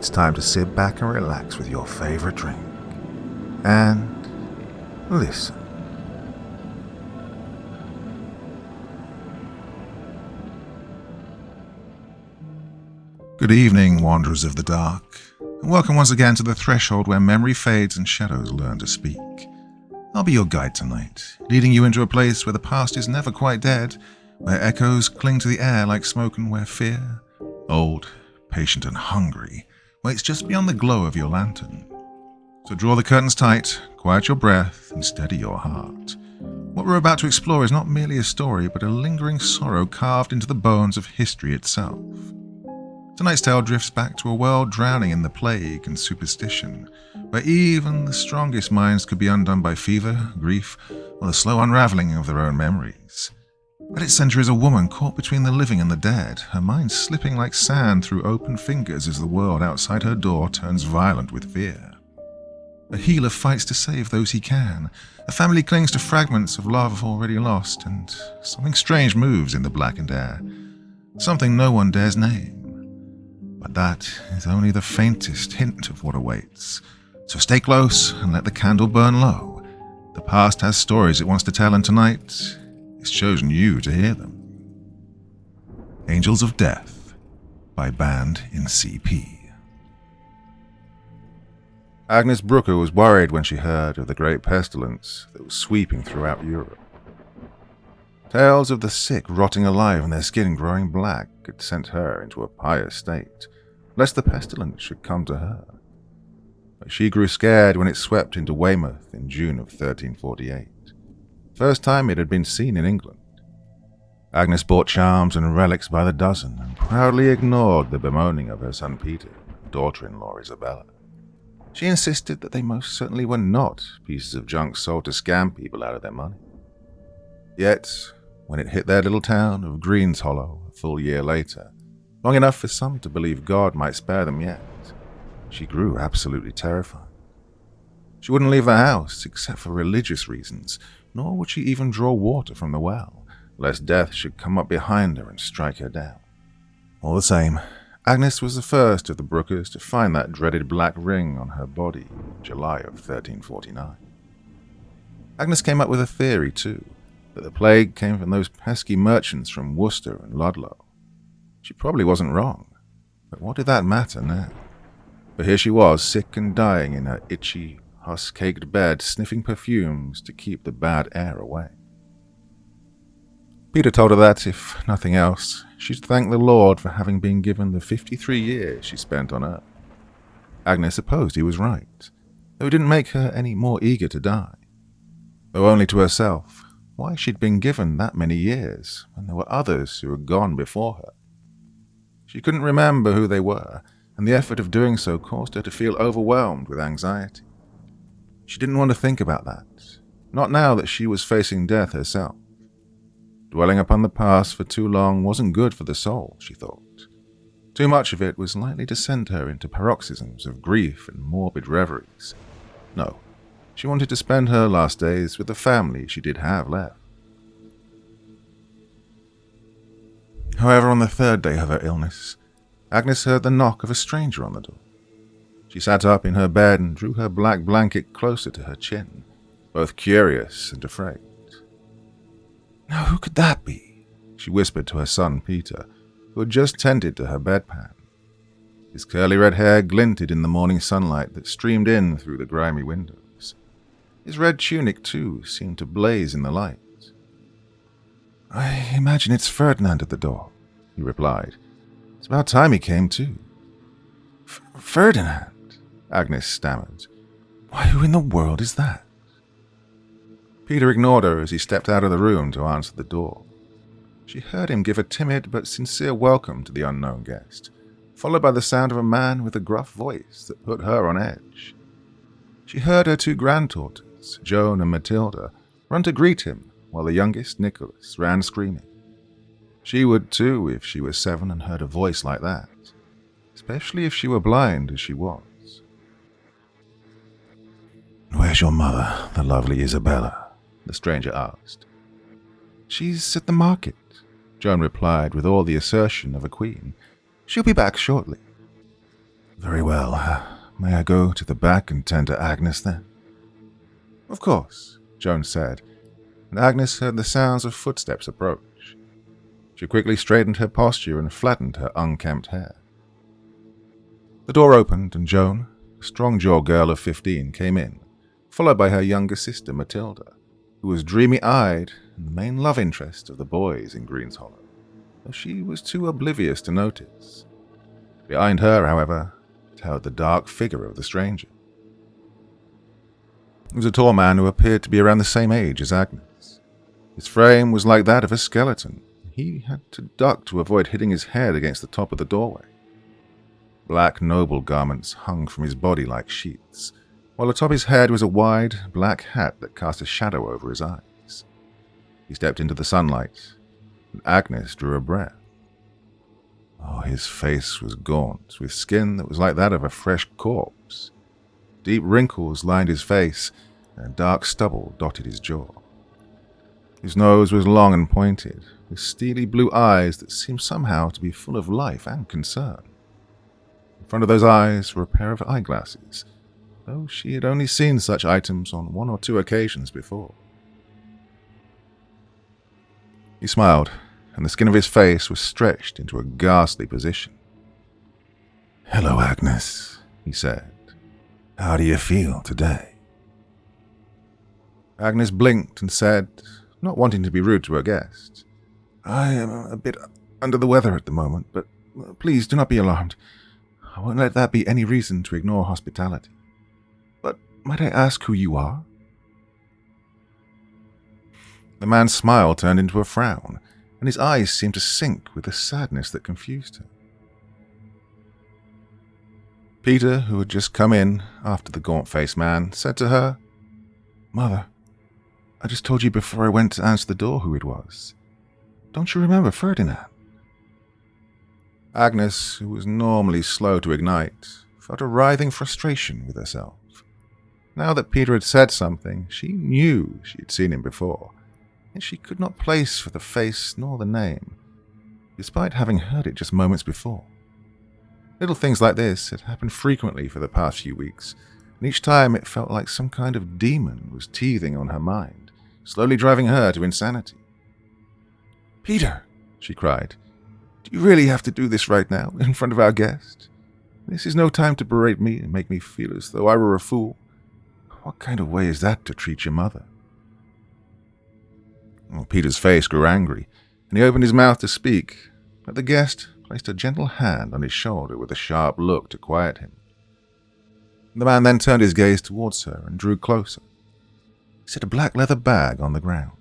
it's time to sit back and relax with your favorite drink. And listen. Good evening, wanderers of the dark, and welcome once again to the threshold where memory fades and shadows learn to speak. I'll be your guide tonight, leading you into a place where the past is never quite dead, where echoes cling to the air like smoke and where fear, old, patient and hungry, waits just beyond the glow of your lantern. So draw the curtains tight, quiet your breath, and steady your heart. What we're about to explore is not merely a story, but a lingering sorrow carved into the bones of history itself. Tonight's tale drifts back to a world drowning in the plague and superstition, where even the strongest minds could be undone by fever, grief, or the slow unravelling of their own memories. At its centre is a woman caught between the living and the dead, her mind slipping like sand through open fingers as the world outside her door turns violent with fear. A healer fights to save those he can, a family clings to fragments of love already lost, and something strange moves in the blackened air, something no one dares name. But that is only the faintest hint of what awaits. So stay close and let the candle burn low. The past has stories it wants to tell, and tonight it's chosen you to hear them. Angels of Death by Band in CP. Agnes Brooker was worried when she heard of the great pestilence that was sweeping throughout Europe. Tales of the sick rotting alive and their skin growing black had sent her into a pious state, lest the pestilence should come to her. But she grew scared when it swept into Weymouth in June of 1348. First time it had been seen in England. Agnes bought charms and relics by the dozen and proudly ignored the bemoaning of her son Peter and daughter-in-law Isabella. She insisted that they most certainly were not pieces of junk sold to scam people out of their money. Yet, when it hit their little town of Greens Hollow a full year later, long enough for some to believe God might spare them yet, she grew absolutely terrified. She wouldn't leave the house except for religious reasons, nor would she even draw water from the well, lest death should come up behind her and strike her down. All the same, Agnes was the first of the Brookers to find that dreaded black ring on her body in July of 1349. Agnes came up with a theory, too, that the plague came from those pesky merchants from Worcester and Ludlow. She probably wasn't wrong, but what did that matter now? For here she was, sick and dying in her itchy, husk-caked bed, sniffing perfumes to keep the bad air away. Peter told her that, if nothing else, she'd thank the Lord for having been given the 53 years she spent on earth. Agnes supposed he was right, though it didn't make her any more eager to die. Though only to herself, why she'd been given that many years when there were others who had gone before her. She couldn't remember who they were, and the effort of doing so caused her to feel overwhelmed with anxiety. She didn't want to think about that, not now that she was facing death herself. Dwelling upon the past for too long wasn't good for the soul, she thought. Too much of it was likely to send her into paroxysms of grief and morbid reveries. No, she wanted to spend her last days with the family she did have left. However, on the third day of her illness, Agnes heard the knock of a stranger on the door. She sat up in her bed and drew her black blanket closer to her chin, both curious and afraid. Now, who could that be? She whispered to her son Peter, who had just tended to her bedpan. His curly red hair glinted in the morning sunlight that streamed in through the grimy windows. His red tunic, too, seemed to blaze in the light. I imagine it's Ferdinand at the door, he replied. It's about time he came, too. Ferdinand? Agnes stammered. Why, who in the world is that? Peter ignored her as he stepped out of the room to answer the door. She heard him give a timid but sincere welcome to the unknown guest, followed by the sound of a man with a gruff voice that put her on edge. She heard her two granddaughters, Joan and Matilda, run to greet him, while the youngest, Nicholas, ran screaming. She would too if she was 7 and heard a voice like that, especially if she were blind as she was. Where's your mother, the lovely Isabella? The stranger asked. She's at the market, Joan replied with all the assertion of a queen. She'll be back shortly. Very well. May I go to the back and tend to Agnes then? Of course, Joan said, and Agnes heard the sounds of footsteps approach. She quickly straightened her posture and flattened her unkempt hair. The door opened and Joan, a strong-jawed girl of 15, came in, followed by her younger sister Matilda, who was dreamy-eyed and the main love interest of the boys in Greens Hollow, though she was too oblivious to notice. Behind her, however, towered the dark figure of the stranger. He was a tall man who appeared to be around the same age as Agnes. His frame was like that of a skeleton. He had to duck to avoid hitting his head against the top of the doorway. Black noble garments hung from his body like sheets, while atop his head was a wide, black hat that cast a shadow over his eyes. He stepped into the sunlight, and Agnes drew a breath. Oh, his face was gaunt, with skin that was like that of a fresh corpse. Deep wrinkles lined his face, and dark stubble dotted his jaw. His nose was long and pointed, with steely blue eyes that seemed somehow to be full of life and concern. In front of those eyes were a pair of eyeglasses, though she had only seen such items on 1 or 2 occasions before. He smiled, and the skin of his face was stretched into a ghastly position. "Hello, Agnes," he said. "How do you feel today?" Agnes blinked and said, not wanting to be rude to her guest, "I am a bit under the weather at the moment, but please do not be alarmed. I won't let that be any reason to ignore hospitality. But might I ask who you are?" The man's smile turned into a frown, and his eyes seemed to sink with a sadness that confused her. Peter, who had just come in after the gaunt-faced man, said to her, "Mother, I just told you before I went to answer the door who it was. Don't you remember Ferdinand?" Agnes, who was normally slow to ignite, felt a writhing frustration with herself. Now that Peter had said something, she knew she had seen him before, and she could not place for the face nor the name, despite having heard it just moments before. Little things like this had happened frequently for the past few weeks, and each time it felt like some kind of demon was teething on her mind, slowly driving her to insanity. "Peter," she cried, "do you really have to do this right now, in front of our guest? This is no time to berate me and make me feel as though I were a fool. What kind of way is that to treat your mother?" Well, Peter's face grew angry, and he opened his mouth to speak, but the guest placed a gentle hand on his shoulder with a sharp look to quiet him. The man then turned his gaze towards her and drew closer. He set a black leather bag on the ground.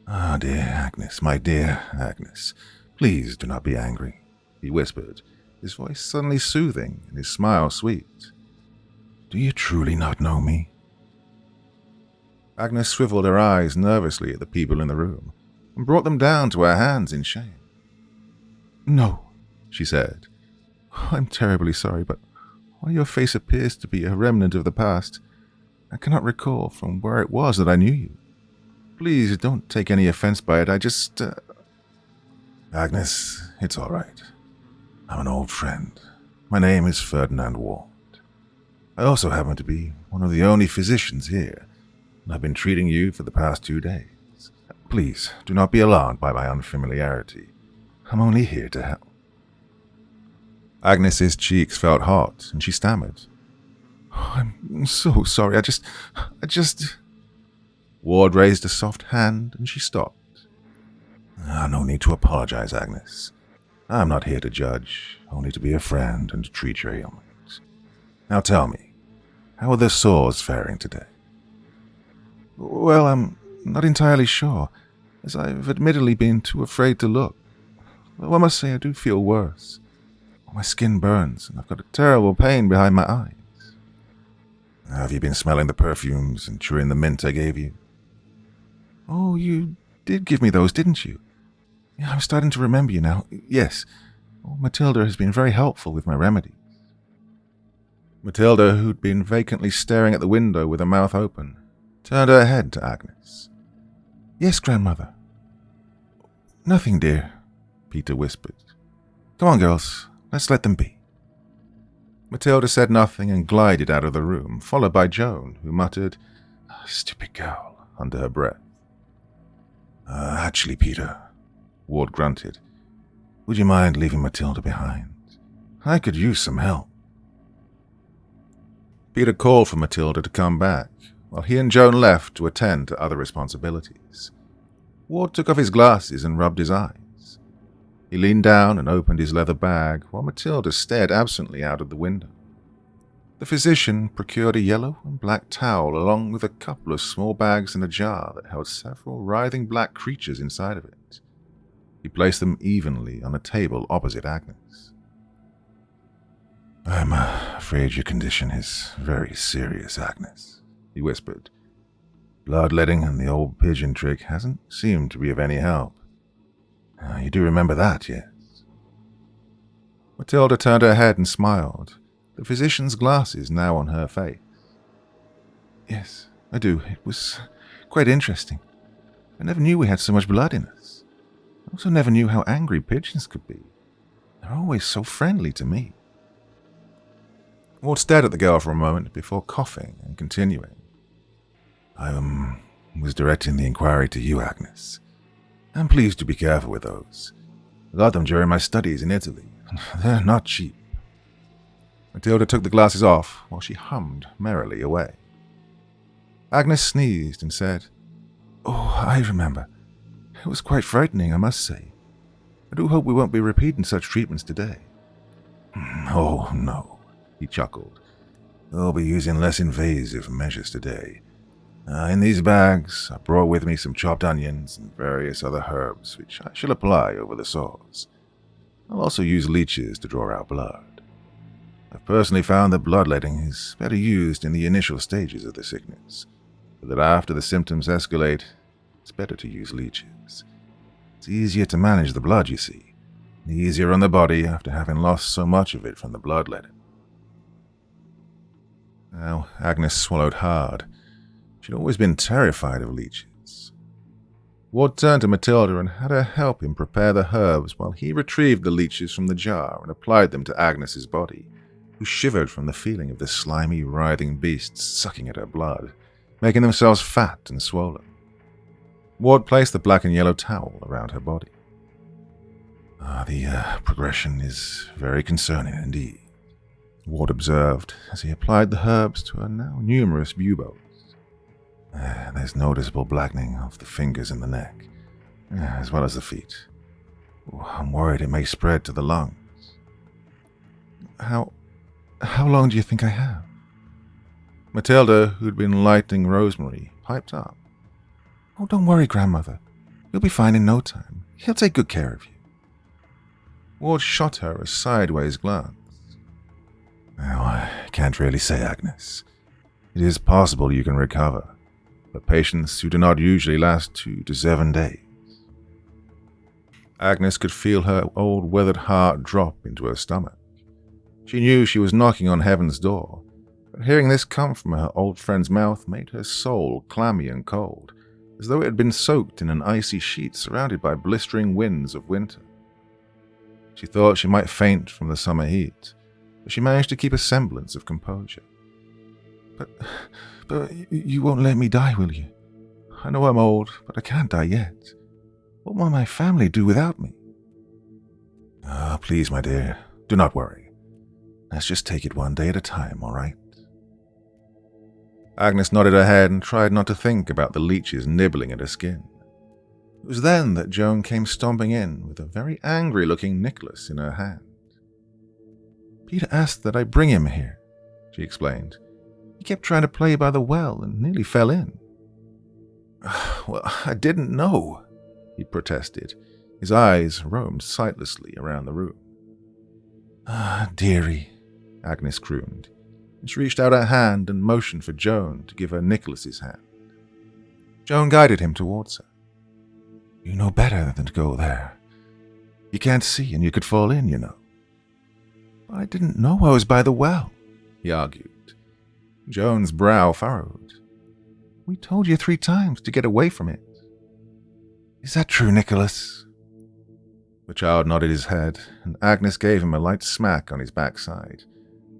"Ah, dear Agnes, my dear Agnes, please do not be angry," he whispered, his voice suddenly soothing and his smile sweet. "Do you truly not know me?" Agnes swiveled her eyes nervously at the people in the room and brought them down to her hands in shame. "No," she said. "I'm terribly sorry, but while your face appears to be a remnant of the past, I cannot recall from where it was that I knew you. Please don't take any offense by it. I just..." "Agnes, it's all right. I'm an old friend. My name is Ferdinand Ward. I also happen to be one of the only physicians here, and I've been treating you for the past 2 days. Please, do not be alarmed by my unfamiliarity. I'm only here to help." Agnes's cheeks felt hot, and she stammered, "Oh, I'm so sorry. I just... Ward raised a soft hand, and she stopped. No need to apologize, Agnes. I'm not here to judge, only to be a friend and to treat your ailments. Now tell me, how are the sores faring today?" "Well, I'm not entirely sure, as I've admittedly been too afraid to look. Though I must say I do feel worse. My skin burns, and I've got a terrible pain behind my eyes." "Have you been smelling the perfumes and chewing the mint I gave you?" "Oh, you did give me those, didn't you? Yeah, I'm starting to remember you now. Yes. Oh, Matilda has been very helpful with my remedies." Matilda, who'd been vacantly staring at the window with her mouth open, turned her head to Agnes. "Yes, grandmother." "Nothing, dear," Peter whispered. "Come on, girls, let's let them be." Matilda said nothing and glided out of the room, followed by Joan, who muttered, "Stupid girl," under her breath. Actually, Peter," Ward grunted, "would you mind leaving Matilda behind? I could use some help." Peter called for Matilda to come back, while he and Joan left to attend to other responsibilities. Ward took off his glasses and rubbed his eyes. He leaned down and opened his leather bag, while Matilda stared absently out of the window. The physician procured a yellow and black towel along with a couple of small bags and a jar that held several writhing black creatures inside of it. He placed them evenly on a table opposite Agnes. "I'm afraid your condition is very serious, Agnes," he whispered. "Bloodletting and the old pigeon trick hasn't seemed to be of any help. You do remember that, yes?" Matilda turned her head and smiled, the physician's glasses now on her face. "Yes, I do. It was quite interesting. I never knew we had so much blood in us. I also never knew how angry pigeons could be. They're always so friendly to me." Ward stared at the girl for a moment before coughing and continuing. "I was directing the inquiry to you, Agnes. And please do be careful with those. I got them during my studies in Italy. They're not cheap." Matilda took the glasses off while she hummed merrily away. Agnes sneezed and said, "Oh, I remember. It was quite frightening, I must say. I do hope we won't be repeating such treatments today." "Oh, no," he chuckled. "We'll be using less invasive measures today. In these bags, I brought with me some chopped onions and various other herbs, which I shall apply over the sores. I'll also use leeches to draw out blood. I've personally found that bloodletting is better used in the initial stages of the sickness, but that after the symptoms escalate, it's better to use leeches. It's easier to manage the blood, you see, and easier on the body after having lost so much of it from the bloodletting." Now, Agnes swallowed hard. She'd always been terrified of leeches. Ward turned to Matilda and had her help him prepare the herbs while he retrieved the leeches from the jar and applied them to Agnes's body, who shivered from the feeling of the slimy, writhing beasts sucking at her blood, making themselves fat and swollen. Ward placed the black and yellow towel around her body. The progression is very concerning indeed," Ward observed as he applied the herbs to her now numerous buboes. "There's noticeable blackening of the fingers and the neck, as well as the feet. I'm worried it may spread to the lungs." How long do you think I have?" Matilda, who'd been lighting rosemary, piped up. "Oh, don't worry, Grandmother. You'll be fine in no time. He'll take good care of you." Ward shot her a sideways glance. "Well, I can't really say, Agnes. It is possible you can recover, but patients who do not usually last 2 to 7 days. Agnes could feel her old weathered heart drop into her stomach. She knew she was knocking on heaven's door, but hearing this come from her old friend's mouth made her soul clammy and cold, as though it had been soaked in an icy sheet surrounded by blistering winds of winter. She thought she might faint from the summer heat, but she managed to keep a semblance of composure. But you won't let me die, will you? I know I'm old, but I can't die yet. What will my family do without me?" Please, my dear, do not worry. Let's just take it one day at a time, all right?" Agnes nodded her head and tried not to think about the leeches nibbling at her skin. It was then that Joan came stomping in with a very angry-looking Nicholas in her hand. "Peter asked that I bring him here," she explained. "He kept trying to play by the well and nearly fell in." "Well, I didn't know," he protested. His eyes roamed sightlessly around the room. "Dearie," Agnes crooned, and she reached out her hand and motioned for Joan to give her Nicholas's hand. Joan guided him towards her. "You know better than to go there. You can't see and you could fall in, you know." "But I didn't know I was by the well," he argued. Joan's brow furrowed. "We told you 3 times to get away from it." "Is that true, Nicholas?" The child nodded his head, and Agnes gave him a light smack on his backside,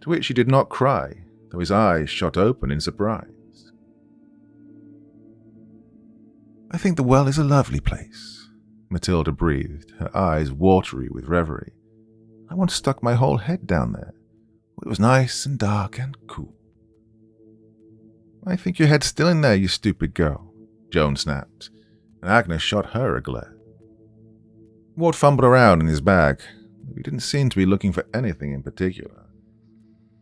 to which he did not cry, though his eyes shot open in surprise. "I think the well is a lovely place," Matilda breathed, her eyes watery with reverie. "I once stuck my whole head down there. It was nice and dark and cool." "I think your head's still in there, you stupid girl," Joan snapped, and Agnes shot her a glare. Ward fumbled around in his bag, though he didn't seem to be looking for anything in particular.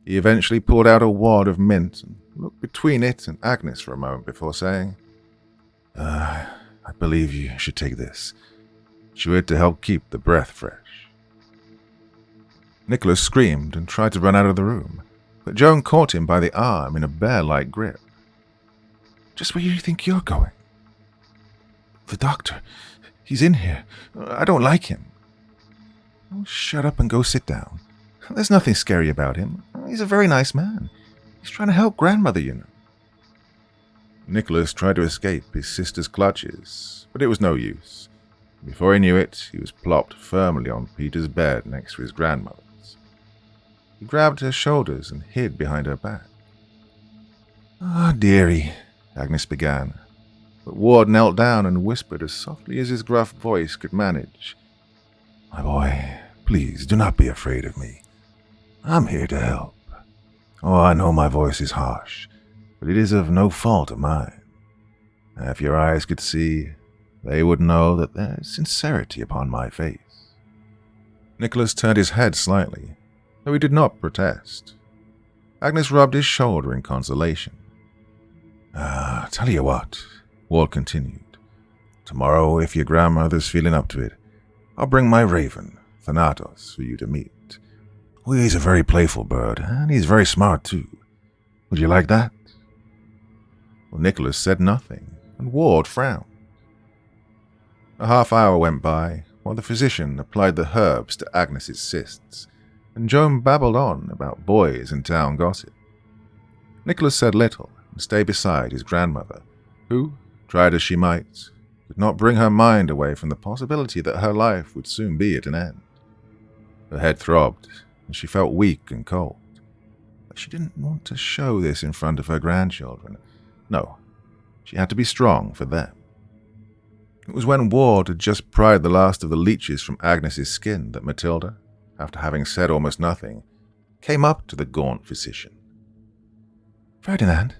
He eventually pulled out a wad of mint and looked between it and Agnes for a moment before saying, I believe you should take this. Chew it to help keep the breath fresh." Nicholas screamed and tried to run out of the room, but Joan caught him by the arm in a bear-like grip. "Just where do you think you're going?" "The doctor. He's in here. I don't like him." "Oh, shut up and go sit down. There's nothing scary about him. He's a very nice man. He's trying to help grandmother, you know." Nicholas tried to escape his sister's clutches, but it was no use. Before he knew it, he was plopped firmly on Peter's bed next to his grandmother's. He grabbed her shoulders and hid behind her back. "Ah, dearie," Agnes began, but Ward knelt down and whispered as softly as his gruff voice could manage, "My boy, please do not be afraid of me. I'm here to help. Oh, I know my voice is harsh, but it is of no fault of mine. If your eyes could see, they would know that there is sincerity upon my face." Nicholas turned his head slightly, though he did not protest. Agnes rubbed his shoulder in consolation. "Tell you what," Ward continued. "Tomorrow, if your grandmother's feeling up to it, I'll bring my raven, Thanatos, for you to meet. Well, he's a very playful bird, and he's very smart too. Would you like that?" Well, Nicholas said nothing, and Ward frowned. A half-hour went by, while the physician applied the herbs to Agnes's cysts, and Joan babbled on about boys and town gossip. Nicholas said little, and stayed beside his grandmother, who, tried as she might, could not bring her mind away from the possibility that her life would soon be at an end. Her head throbbed, and she felt weak and cold. But she didn't want to show this in front of her grandchildren. No, she had to be strong for them. It was when Ward had just pried the last of the leeches from Agnes's skin that Matilda, after having said almost nothing, came up to the gaunt physician. "Ferdinand,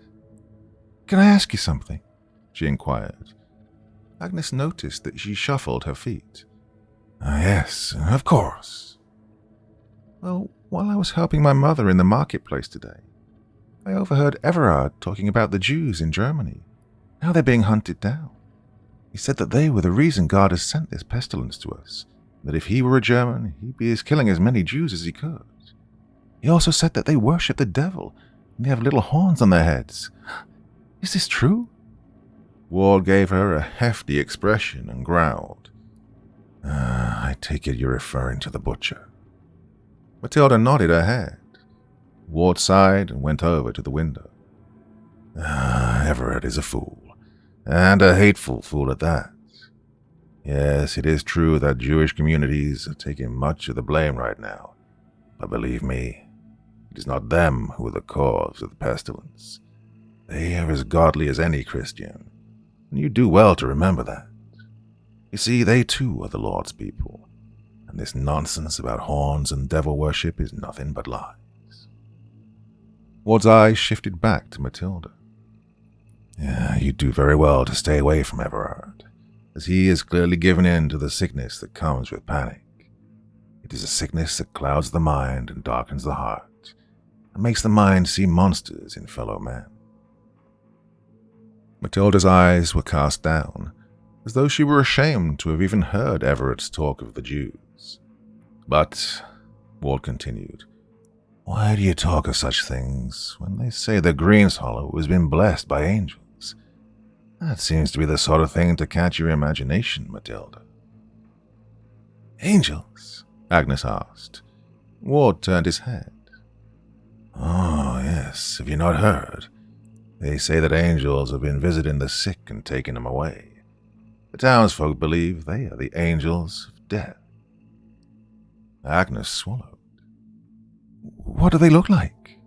can I ask you something?" she inquired. Agnes noticed that she shuffled her feet. "Yes, of course." "Well, while I was helping my mother in the marketplace today, I overheard Everard talking about the Jews in Germany, how they're being hunted down. He said that they were the reason God has sent this pestilence to us, that if he were a German, he'd be killing as many Jews as he could. He also said that they worship the devil, and they have little horns on their heads. Is this true?" Ward gave her a hefty expression and growled, "I take it you're referring to the butcher." Matilda nodded her head. Ward sighed and went over to the window. "Everett is a fool, and a hateful fool at that. Yes, it is true that Jewish communities are taking much of the blame right now, but believe me, it is not them who are the cause of the pestilence. They are as godly as any Christian, and you do well to remember that. You see, they too are the Lord's people, and this nonsense about horns and devil worship is nothing but lies." Ward's eyes shifted back to Matilda. "You do very well to stay away from Everard, as he is clearly given in to the sickness that comes with panic. It is a sickness that clouds the mind and darkens the heart, and makes the mind see monsters in fellow men." Matilda's eyes were cast down, as though she were ashamed to have even heard Everett's talk of the Jews. "But," Ward continued, "why do you talk of such things when they say that Greenshollow has been blessed by angels? That seems to be the sort of thing to catch your imagination, Matilda." "Angels?" Agnes asked. Ward turned his head. "Oh, yes, have you not heard? They say that angels have been visiting the sick and taking them away. The townsfolk believe they are the angels of death." Agnes swallowed. What do they look like?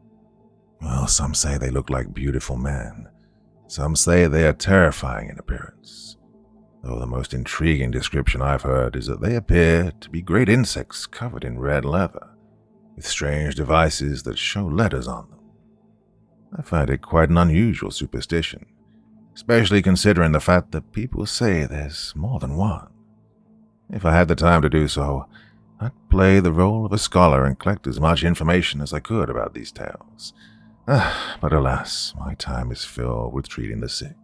Well, some say they look like beautiful men. Some say they are terrifying in appearance. Though the most intriguing description I've heard is that they appear to be great insects covered in red leather, with strange devices that show letters on them. I find it quite an unusual superstition, especially considering the fact that people say there's more than one. If I had the time to do so, I'd play the role of a scholar and collect as much information as I could about these tales. But alas, my time is filled with treating the sick.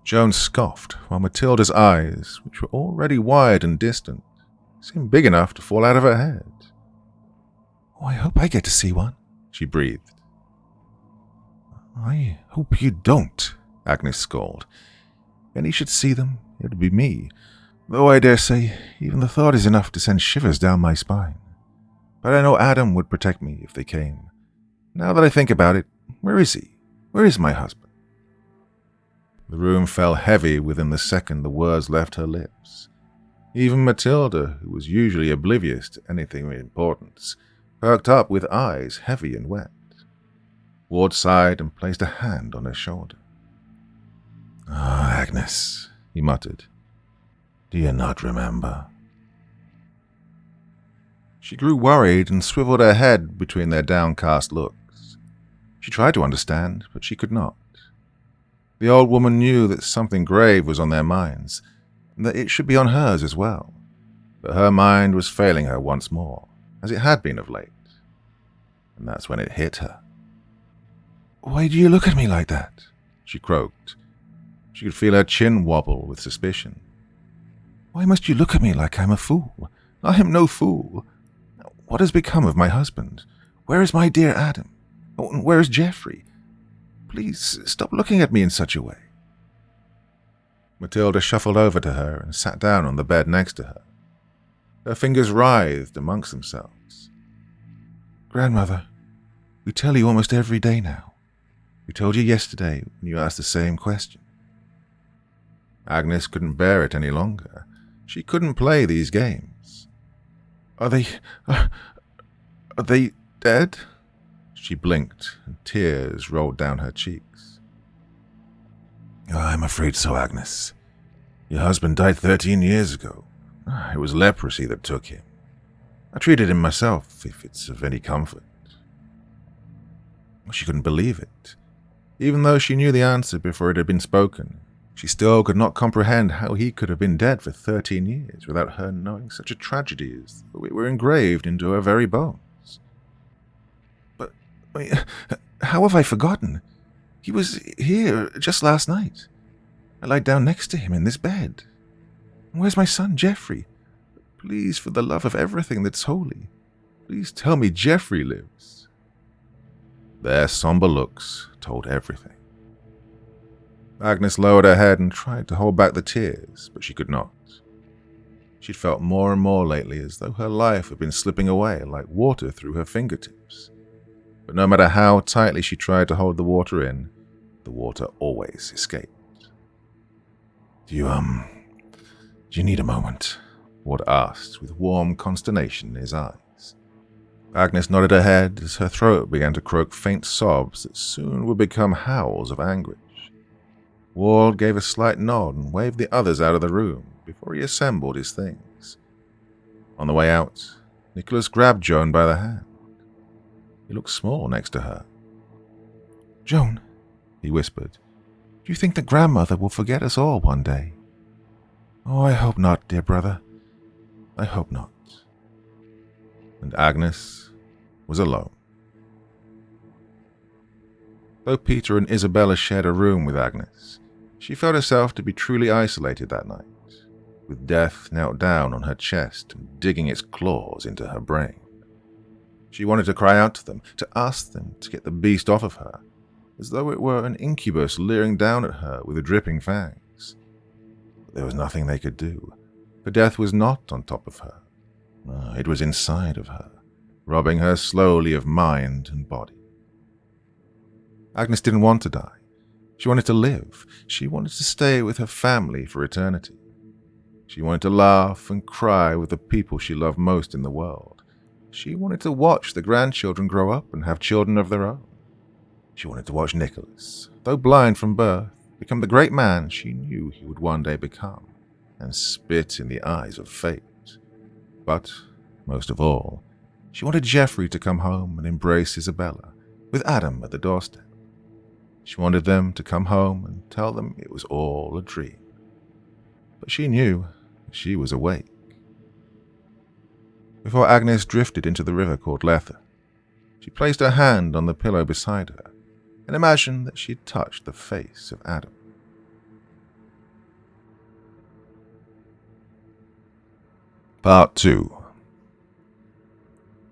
Joan scoffed, while Matilda's eyes, which were already wide and distant, seemed big enough to fall out of her head. "Oh, I hope I get to see one," she breathed. "I hope you don't," Agnes scolded. "If any should see them, it would be me, though I dare say even the thought is enough to send shivers down my spine. But I know Adam would protect me if they came. Now that I think about it, where is he? Where is my husband?" The room fell heavy within the second the words left her lips. Even Matilda, who was usually oblivious to anything of importance, perked up with eyes heavy and wet. Ward sighed and placed a hand on her shoulder. "Ah, Agnes," he muttered. "Do you not remember?" She grew worried and swiveled her head between their downcast looks. She tried to understand, but she could not. The old woman knew that something grave was on their minds, and that it should be on hers as well. But her mind was failing her once more, as it had been of late. And that's when it hit her. "Why do you look at me like that?" she croaked. She could feel her chin wobble with suspicion. "Why must you look at me like I'm a fool? I am no fool. What has become of my husband? Where is my dear Adam? Oh, and where is Geoffrey? Please stop looking at me in such a way." Matilda shuffled over to her and sat down on the bed next to her. Her fingers writhed amongst themselves. "Grandmother, we tell you almost every day now. We told you yesterday when you asked the same question." Agnes couldn't bear it any longer. She couldn't play these games. Are they dead?" She blinked, and tears rolled down her cheeks. "I'm afraid so, Agnes. Your husband died 13 years ago. It was leprosy that took him. I treated him myself, if it's of any comfort." She couldn't believe it. Even though she knew the answer before it had been spoken, she still could not comprehend how he could have been dead for 13 years without her knowing such a tragedy as though it were engraved into her very bones. How have I forgotten? He was here just last night. I lied down next to him in this bed. Where's my son, Geoffrey? Please, for the love of everything that's holy, please tell me Geoffrey lives." Their somber looks told everything. Agnes lowered her head and tried to hold back the tears, but she could not. She'd felt more and more lately as though her life had been slipping away like water through her fingertips. But no matter how tightly she tried to hold the water in, the water always escaped. Do you need a moment?" Ward asked, with warm consternation in his eyes. Agnes nodded her head as her throat began to croak faint sobs that soon would become howls of anguish. Ward gave a slight nod and waved the others out of the room before he assembled his things. On the way out, Nicholas grabbed Joan by the hand. He looked small next to her. "Joan," he whispered, "do you think that grandmother will forget us all one day?" "Oh, I hope not, dear brother. I hope not." And Agnes was alone. Though Peter and Isabella shared a room with Agnes, she felt herself to be truly isolated that night, with death knelt down on her chest and digging its claws into her brain. She wanted to cry out to them, to ask them to get the beast off of her, as though it were an incubus leering down at her with dripping fangs. But there was nothing they could do, for death was not on top of her. It was inside of her, robbing her slowly of mind and body. Agnes didn't want to die. She wanted to live. She wanted to stay with her family for eternity. She wanted to laugh and cry with the people she loved most in the world, She wanted to watch the grandchildren grow up and have children of their own. She wanted to watch Nicholas, though blind from birth, become the great man she knew he would one day become, and spit in the eyes of fate. But, most of all, she wanted Geoffrey to come home and embrace Isabella, with Adam at the doorstep. She wanted them to come home and tell them it was all a dream. But she knew she was awake. Before Agnes drifted into the river called Lethe, she placed her hand on the pillow beside her and imagined that she had touched the face of Adam. Part 2.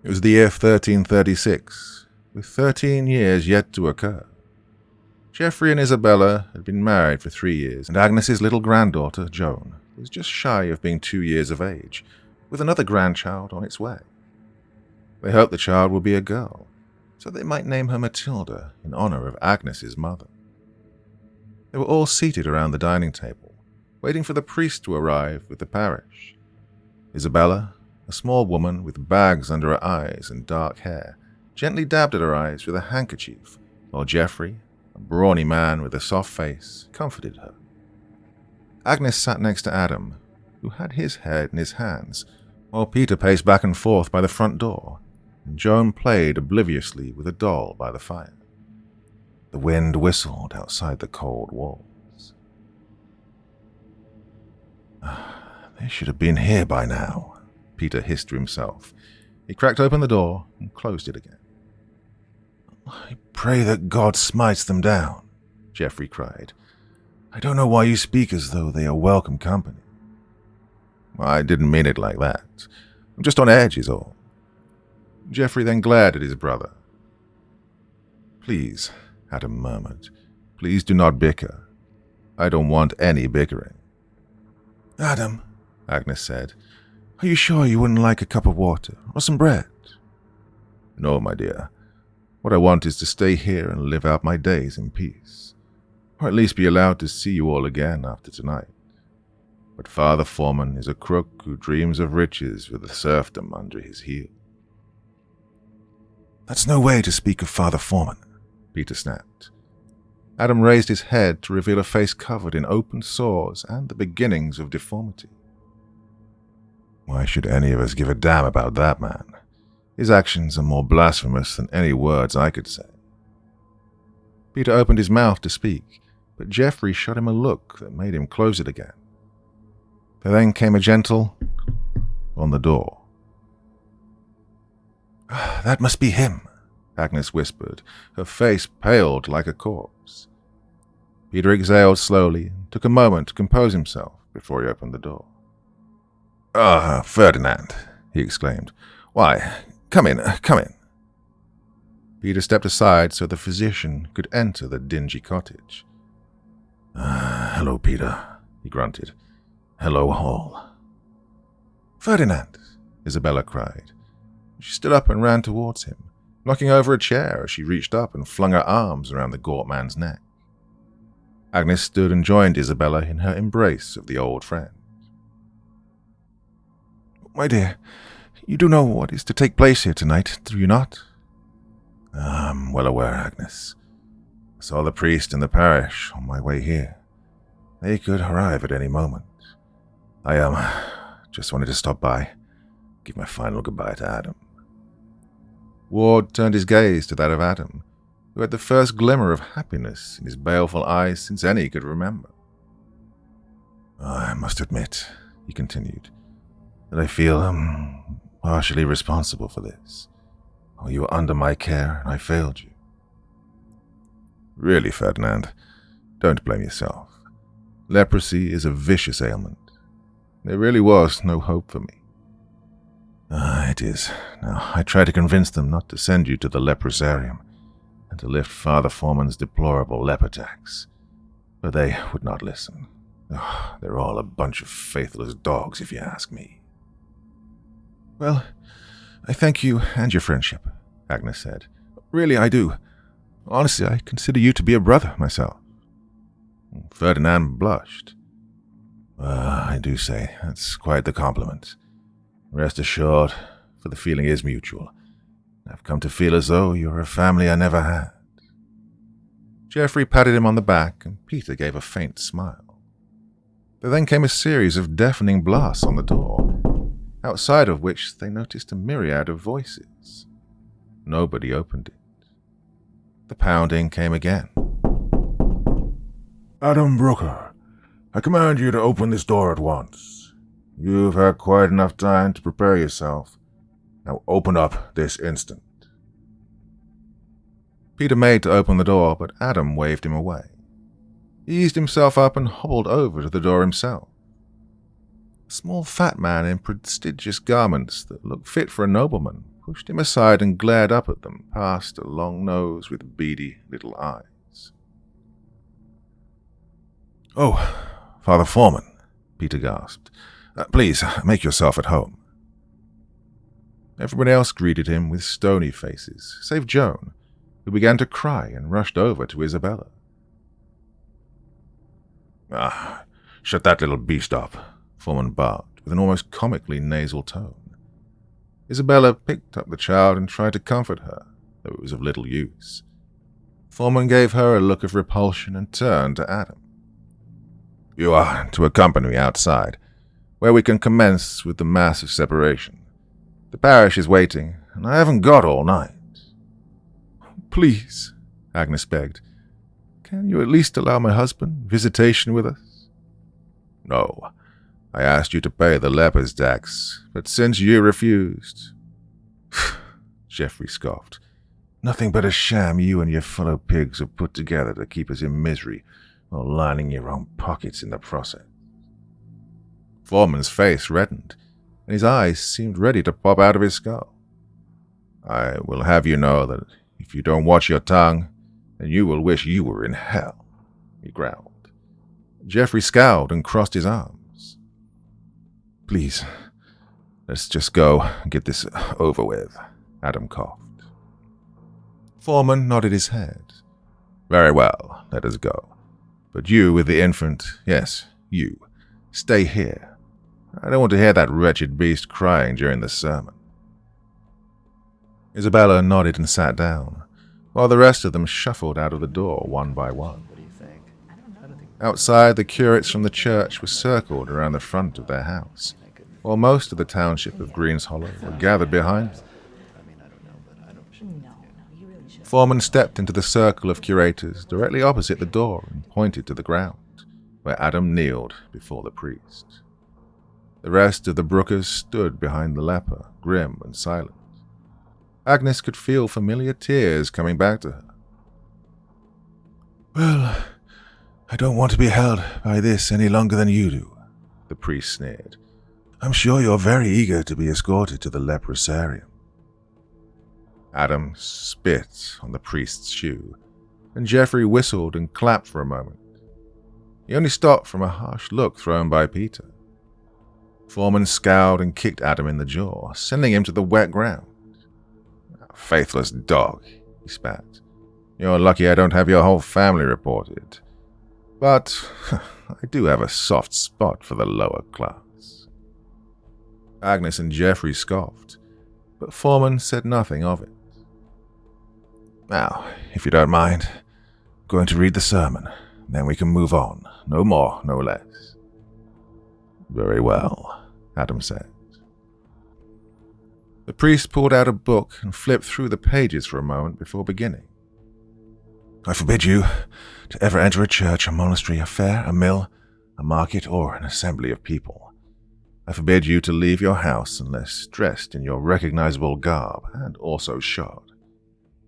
It was the year 1336, with 13 years yet to occur. Geoffrey and Isabella had been married for 3 years, and Agnes's little granddaughter, Joan, was just shy of being 2 years of age, with another grandchild on its way. They hoped the child would be a girl, so they might name her Matilda in honor of Agnes's mother. They were all seated around the dining table, waiting for the priest to arrive with the parish. Isabella, a small woman with bags under her eyes and dark hair, gently dabbed at her eyes with a handkerchief, while Geoffrey, a brawny man with a soft face, comforted her. Agnes sat next to Adam, who had his head in his hands, while Peter paced back and forth by the front door, and Joan played obliviously with a doll by the fire. The wind whistled outside the cold walls. They should have been here by now, Peter hissed to himself. He cracked open the door and closed it again. I pray that God smites them down, Geoffrey cried. I don't know why you speak as though they are welcome company. I didn't mean it like that. I'm just on edge is all. Geoffrey then glared at his brother. Please, Adam murmured, please do not bicker. I don't want any bickering. Adam, Agnes said, are you sure you wouldn't like a cup of water or some bread? No, my dear. What I want is to stay here and live out my days in peace, or at least be allowed to see you all again after tonight. But Father Foreman is a crook who dreams of riches with the serfdom under his heel. That's no way to speak of Father Foreman, Peter snapped. Adam raised his head to reveal a face covered in open sores and the beginnings of deformity. Why should any of us give a damn about that man? His actions are more blasphemous than any words I could say. Peter opened his mouth to speak, but Geoffrey shot him a look that made him close it again. There then came a gentle on the door. That must be him, Agnes whispered, her face paled like a corpse. Peter exhaled slowly and took a moment to compose himself before he opened the door. Ah, Ferdinand, he exclaimed. Why, come in, come in. Peter stepped aside so the physician could enter the dingy cottage. Hello, Peter, he grunted. Hello, all. Ferdinand, Isabella cried. She stood up and ran towards him, knocking over a chair as she reached up and flung her arms around the gaunt man's neck. Agnes stood and joined Isabella in her embrace of the old friend. My dear, you do know what is to take place here tonight, do you not? I'm well aware, Agnes. I saw the priest in the parish on my way here. They could arrive at any moment. I just wanted to stop by, give my final goodbye to Adam. Ward turned his gaze to that of Adam, who had the first glimmer of happiness in his baleful eyes since any could remember. I must admit, he continued, that I feel partially responsible for this. You were under my care and I failed you. Really, Ferdinand, don't blame yourself. Leprosy is a vicious ailment. There really was no hope for me. It is. Now, I tried to convince them not to send you to the leprosarium and to lift Father Foreman's deplorable leper tax, but they would not listen. They're all a bunch of faithless dogs, if you ask me. Well, I thank you and your friendship, Agnes said. Really, I do. Honestly, I consider you to be a brother myself. Ferdinand blushed. I do say, that's quite the compliment. Rest assured, for the feeling is mutual. I've come to feel as though you're a family I never had." Geoffrey patted him on the back, and Peter gave a faint smile. There then came a series of deafening blasts on the door, outside of which they noticed a myriad of voices. Nobody opened it. The pounding came again. "Adam Brooker, I command you to open this door at once. You've had quite enough time to prepare yourself. Now open up this instant." Peter made to open the door, but Adam waved him away. He eased himself up and hobbled over to the door himself. A small fat man in prestigious garments that looked fit for a nobleman pushed him aside and glared up at them past a long nose with beady little eyes. "Oh, Father Foreman," Peter gasped. "Please, make yourself at home." Everyone else greeted him with stony faces, save Joan, who began to cry and rushed over to Isabella. Shut that little beast up," Foreman barked, with an almost comically nasal tone. Isabella picked up the child and tried to comfort her, though it was of little use. Foreman gave her a look of repulsion and turned to Adam. "You are to accompany me outside, where we can commence with the mass of separation. The parish is waiting, and I haven't got all night." "Please," Agnes begged, "can you at least allow my husband visitation with us?" "No. I asked you to pay the leper's tax, but since you refused..." Geoffrey scoffed. "Nothing but a sham you and your fellow pigs have put together to keep us in misery while lining your own pockets in the process." Foreman's face reddened, and his eyes seemed ready to pop out of his skull. "I will have you know that if you don't watch your tongue, then you will wish you were in hell," he growled. Geoffrey scowled and crossed his arms. "Please, let's just go and get this over with," Adam coughed. Foreman nodded his head. "Very well, let us go. But you with the infant, yes, you, stay here. I don't want to hear that wretched beast crying during the sermon." Isabella nodded and sat down, while the rest of them shuffled out of the door one by one. Outside, the curates from the church were circled around the front of their house, while most of the township of Greens Hollow were gathered behind them. Foreman stepped into the circle of curators directly opposite the door and pointed to the ground, where Adam kneeled before the priest. The rest of the Brookers stood behind the leper, grim and silent. Agnes could feel familiar tears coming back to her. "Well, I don't want to be held by this any longer than you do," the priest sneered. "I'm sure you're very eager to be escorted to the leprosarium." Adam spit on the priest's shoe, and Geoffrey whistled and clapped for a moment. He only stopped from a harsh look thrown by Peter. Foreman scowled and kicked Adam in the jaw, sending him to the wet ground. "Faithless dog," he spat. "You're lucky I don't have your whole family reported. But I do have a soft spot for the lower class." Agnes and Geoffrey scoffed, but Foreman said nothing of it. "Now, if you don't mind, I'm going to read the sermon, then we can move on. No more, no less." "Very well," Adam said. The priest pulled out a book and flipped through the pages for a moment before beginning. "I forbid you to ever enter a church, a monastery, a fair, a mill, a market, or an assembly of people. I forbid you to leave your house unless dressed in your recognizable garb and also shod.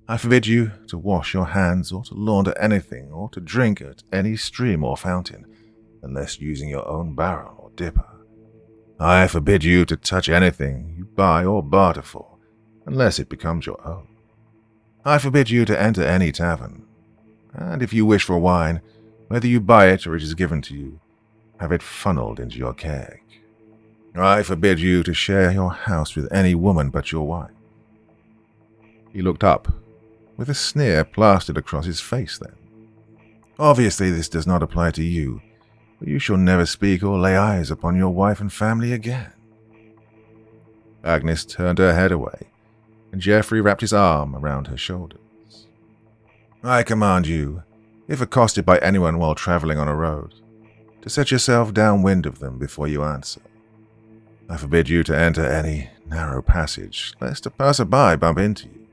I forbid you to wash your hands or to launder anything or to drink at any stream or fountain unless using your own barrel or dipper. I forbid you to touch anything you buy or barter for unless it becomes your own. I forbid you to enter any tavern, and if you wish for wine, whether you buy it or it is given to you, have it funneled into your keg. I forbid you to share your house with any woman but your wife." He looked up, with a sneer plastered across his face then. "Obviously this does not apply to you, but you shall never speak or lay eyes upon your wife and family again." Agnes turned her head away, and Geoffrey wrapped his arm around her shoulders. I command you, if accosted by anyone while traveling on a road, to set yourself downwind of them before you answer. I forbid you to enter any narrow passage, lest a passer-by bump into you.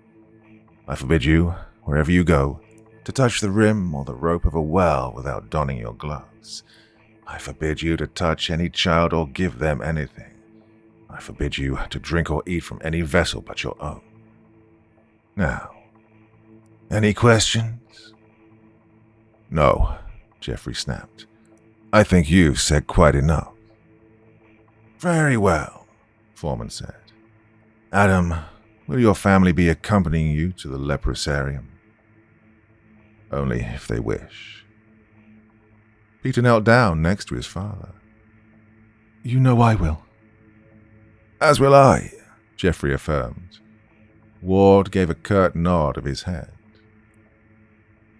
I forbid you, wherever you go, to touch the rim or the rope of a well without donning your gloves. I forbid you to touch any child or give them anything. I forbid you to drink or eat from any vessel but your own. Now, any questions? No, Geoffrey snapped. I think you've said quite enough. Very well, Foreman said. Adam, will your family be accompanying you to the leprosarium? Only if they wish. Peter knelt down next to his father. You know I will. As will I, Geoffrey affirmed. Ward gave a curt nod of his head.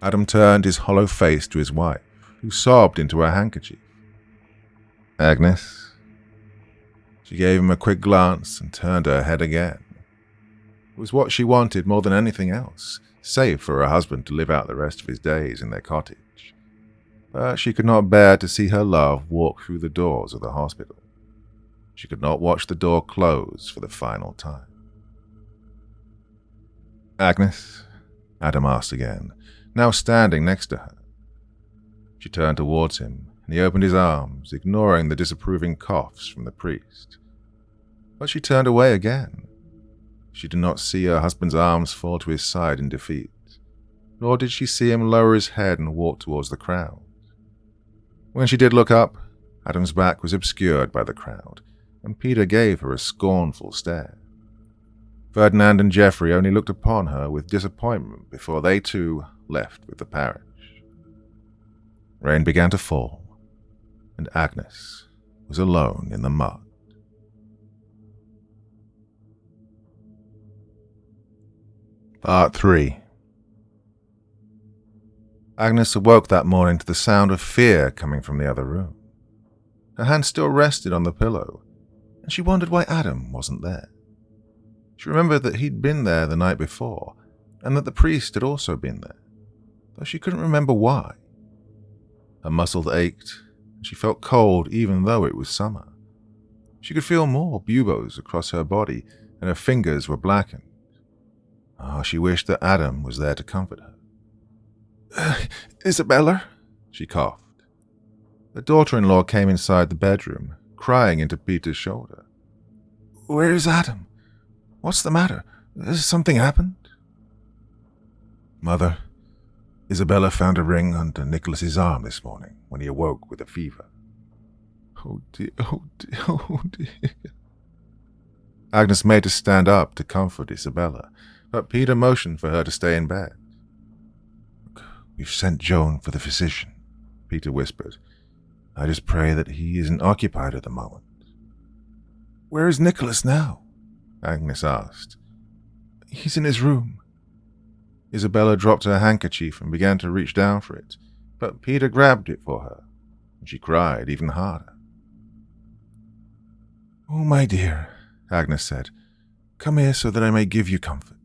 Adam turned his hollow face to his wife, who sobbed into her handkerchief. Agnes? She gave him a quick glance and turned her head again. It was what she wanted more than anything else, save for her husband to live out the rest of his days in their cottage. But she could not bear to see her love walk through the doors of the hospital. She could not watch the door close for the final time. Agnes? Adam asked again, now standing next to her. She turned towards him, and he opened his arms, ignoring the disapproving coughs from the priest. But she turned away again. She did not see her husband's arms fall to his side in defeat, nor did she see him lower his head and walk towards the crowd. When she did look up, Adam's back was obscured by the crowd, and Peter gave her a scornful stare. Ferdinand and Geoffrey only looked upon her with disappointment before they too left with the parish. Rain began to fall, and Agnes was alone in the mud. Part 3. Agnes awoke that morning to the sound of fear coming from the other room. Her hand still rested on the pillow, and she wondered why Adam wasn't there. She remembered that he'd been there the night before, and that the priest had also been there, though she couldn't remember why. Her muscles ached, and she felt cold even though it was summer. She could feel more buboes across her body, and her fingers were blackened. Oh, she wished that Adam was there to comfort her. Isabella? She coughed. The daughter-in-law came inside the bedroom, crying into Peter's shoulder. Where is Adam? What's the matter? Has something happened? Mother, Isabella found a ring under Nicholas's arm this morning when he awoke with a fever. Oh dear, oh dear, oh dear. Agnes made to stand up to comfort Isabella, but Peter motioned for her to stay in bed. We've sent Joan for the physician, Peter whispered. I just pray that he isn't occupied at the moment. Where is Nicholas now? Agnes asked. He's in his room. Isabella dropped her handkerchief and began to reach down for it, but Peter grabbed it for her, and she cried even harder. Oh, my dear, Agnes said, come here so that I may give you comfort.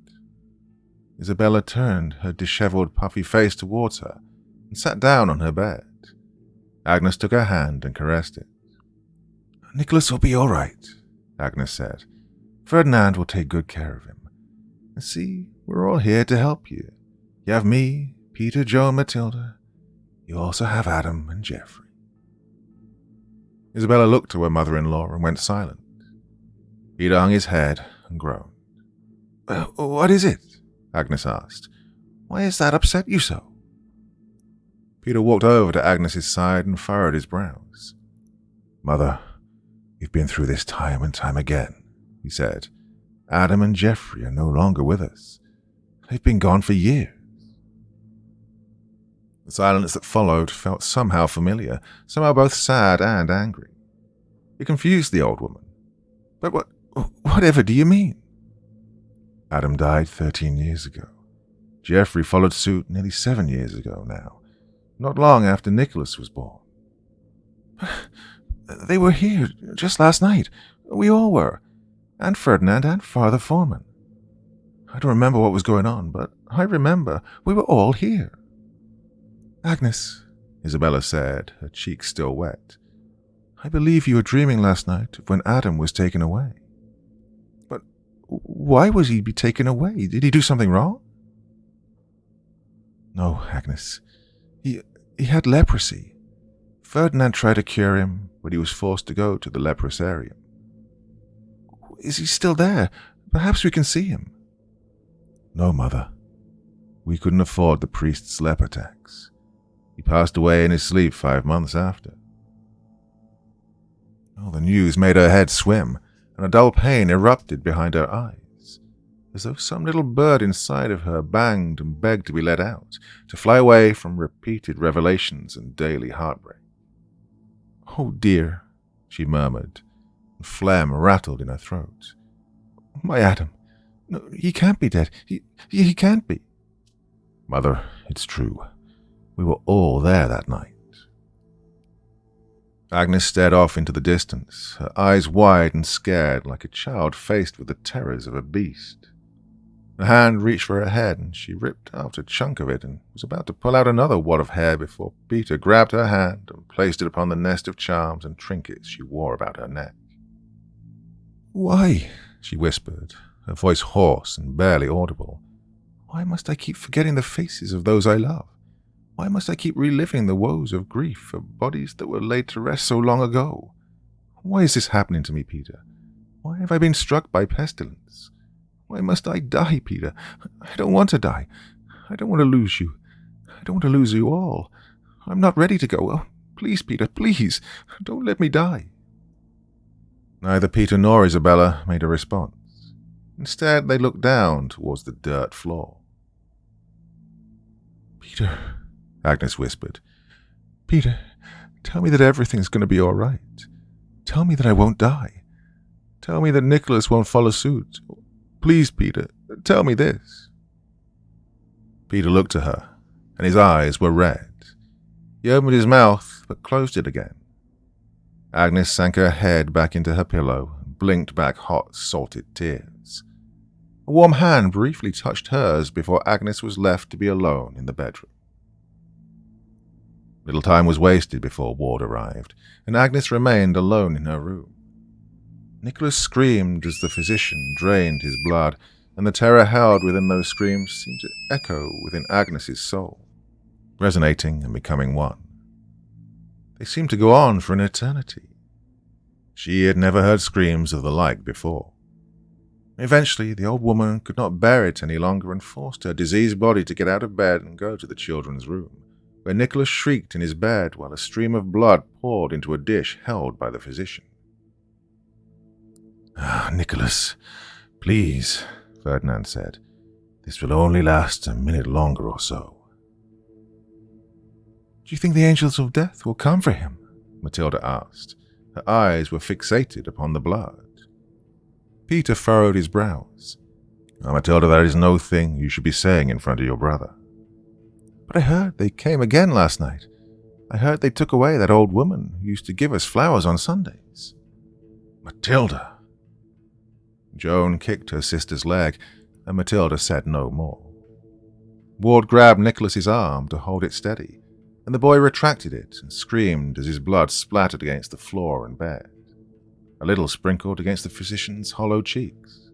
Isabella turned her disheveled, puffy face towards her and sat down on her bed. Agnes took her hand and caressed it. Nicholas will be all right, Agnes said. Ferdinand will take good care of him. And see, we're all here to help you. You have me, Peter, Joe, and Matilda. You also have Adam and Geoffrey. Isabella looked to her mother-in-law and went silent. Peter hung his head and groaned. What is it? Agnes asked. Why has that upset you so? Peter walked over to Agnes's side and furrowed his brows. Mother, we've been through this time and time again, he said. Adam and Geoffrey are no longer with us. They've been gone for years. The silence that followed felt somehow familiar, somehow both sad and angry. It confused the old woman. But whatever do you mean? Adam died 13 years ago. Geoffrey followed suit nearly 7 years ago now, not long after Nicholas was born. They were here just last night. We all were. And Ferdinand and Father Foreman. I don't remember what was going on, but I remember we were all here. Agnes, Isabella said, her cheeks still wet, I believe you were dreaming last night of when Adam was taken away. But why was he be taken away? Did he do something wrong? No, Agnes. He had leprosy. Ferdinand tried to cure him, but he was forced to go to the leprosarium. Is he still there? Perhaps we can see him. No, Mother. We couldn't afford the priest's leper tax. He passed away in his sleep 5 months after. Oh, the news made her head swim, and a dull pain erupted behind her eyes, as though some little bird inside of her banged and begged to be let out, to fly away from repeated revelations and daily heartbreak. Oh dear, she murmured, and phlegm rattled in her throat. My Adam. No, he can't be dead. He can't be. Mother, it's true. We were all there that night. Agnes stared off into the distance, her eyes wide and scared like a child faced with the terrors of a beast. Her hand reached for her head, and she ripped out a chunk of it and was about to pull out another wad of hair before Peter grabbed her hand and placed it upon the nest of charms and trinkets she wore about her neck. Why? She whispered, her voice hoarse and barely audible. Why must I keep forgetting the faces of those I love? Why must I keep reliving the woes of grief for bodies that were laid to rest so long ago? Why is this happening to me, Peter? Why have I been struck by pestilence? Why must I die, Peter? I don't want to die. I don't want to lose you. I don't want to lose you all. I'm not ready to go. Oh, please, Peter, please, don't let me die. Neither Peter nor Isabella made a response. Instead, they looked down towards the dirt floor. Peter, Agnes whispered. Peter, tell me that everything's going to be all right. Tell me that I won't die. Tell me that Nicholas won't follow suit. Please, Peter, tell me this. Peter looked at her, and his eyes were red. He opened his mouth, but closed it again. Agnes sank her head back into her pillow and blinked back hot, salted tears. A warm hand briefly touched hers before Agnes was left to be alone in the bedroom. Little time was wasted before Ward arrived, and Agnes remained alone in her room. Nicholas screamed as the physician drained his blood, and the terror held within those screams seemed to echo within Agnes's soul, resonating and becoming one. They seemed to go on for an eternity. She had never heard screams of the like before. Eventually, the old woman could not bear it any longer and forced her diseased body to get out of bed and go to the children's room, where Nicholas shrieked in his bed while a stream of blood poured into a dish held by the physician. Nicholas, please, Ferdinand said. This will only last a minute longer or so. Do you think the angels of death will come for him? Matilda asked. Her eyes were fixated upon the blood. Peter furrowed his brows. Matilda, that is no thing you should be saying in front of your brother. But I heard they came again last night. I heard they took away that old woman who used to give us flowers on Sundays. Matilda! Joan kicked her sister's leg, and Matilda said no more. Ward grabbed Nicholas's arm to hold it steady, and the boy retracted it and screamed as his blood splattered against the floor and bed, a little sprinkled against the physician's hollow cheeks.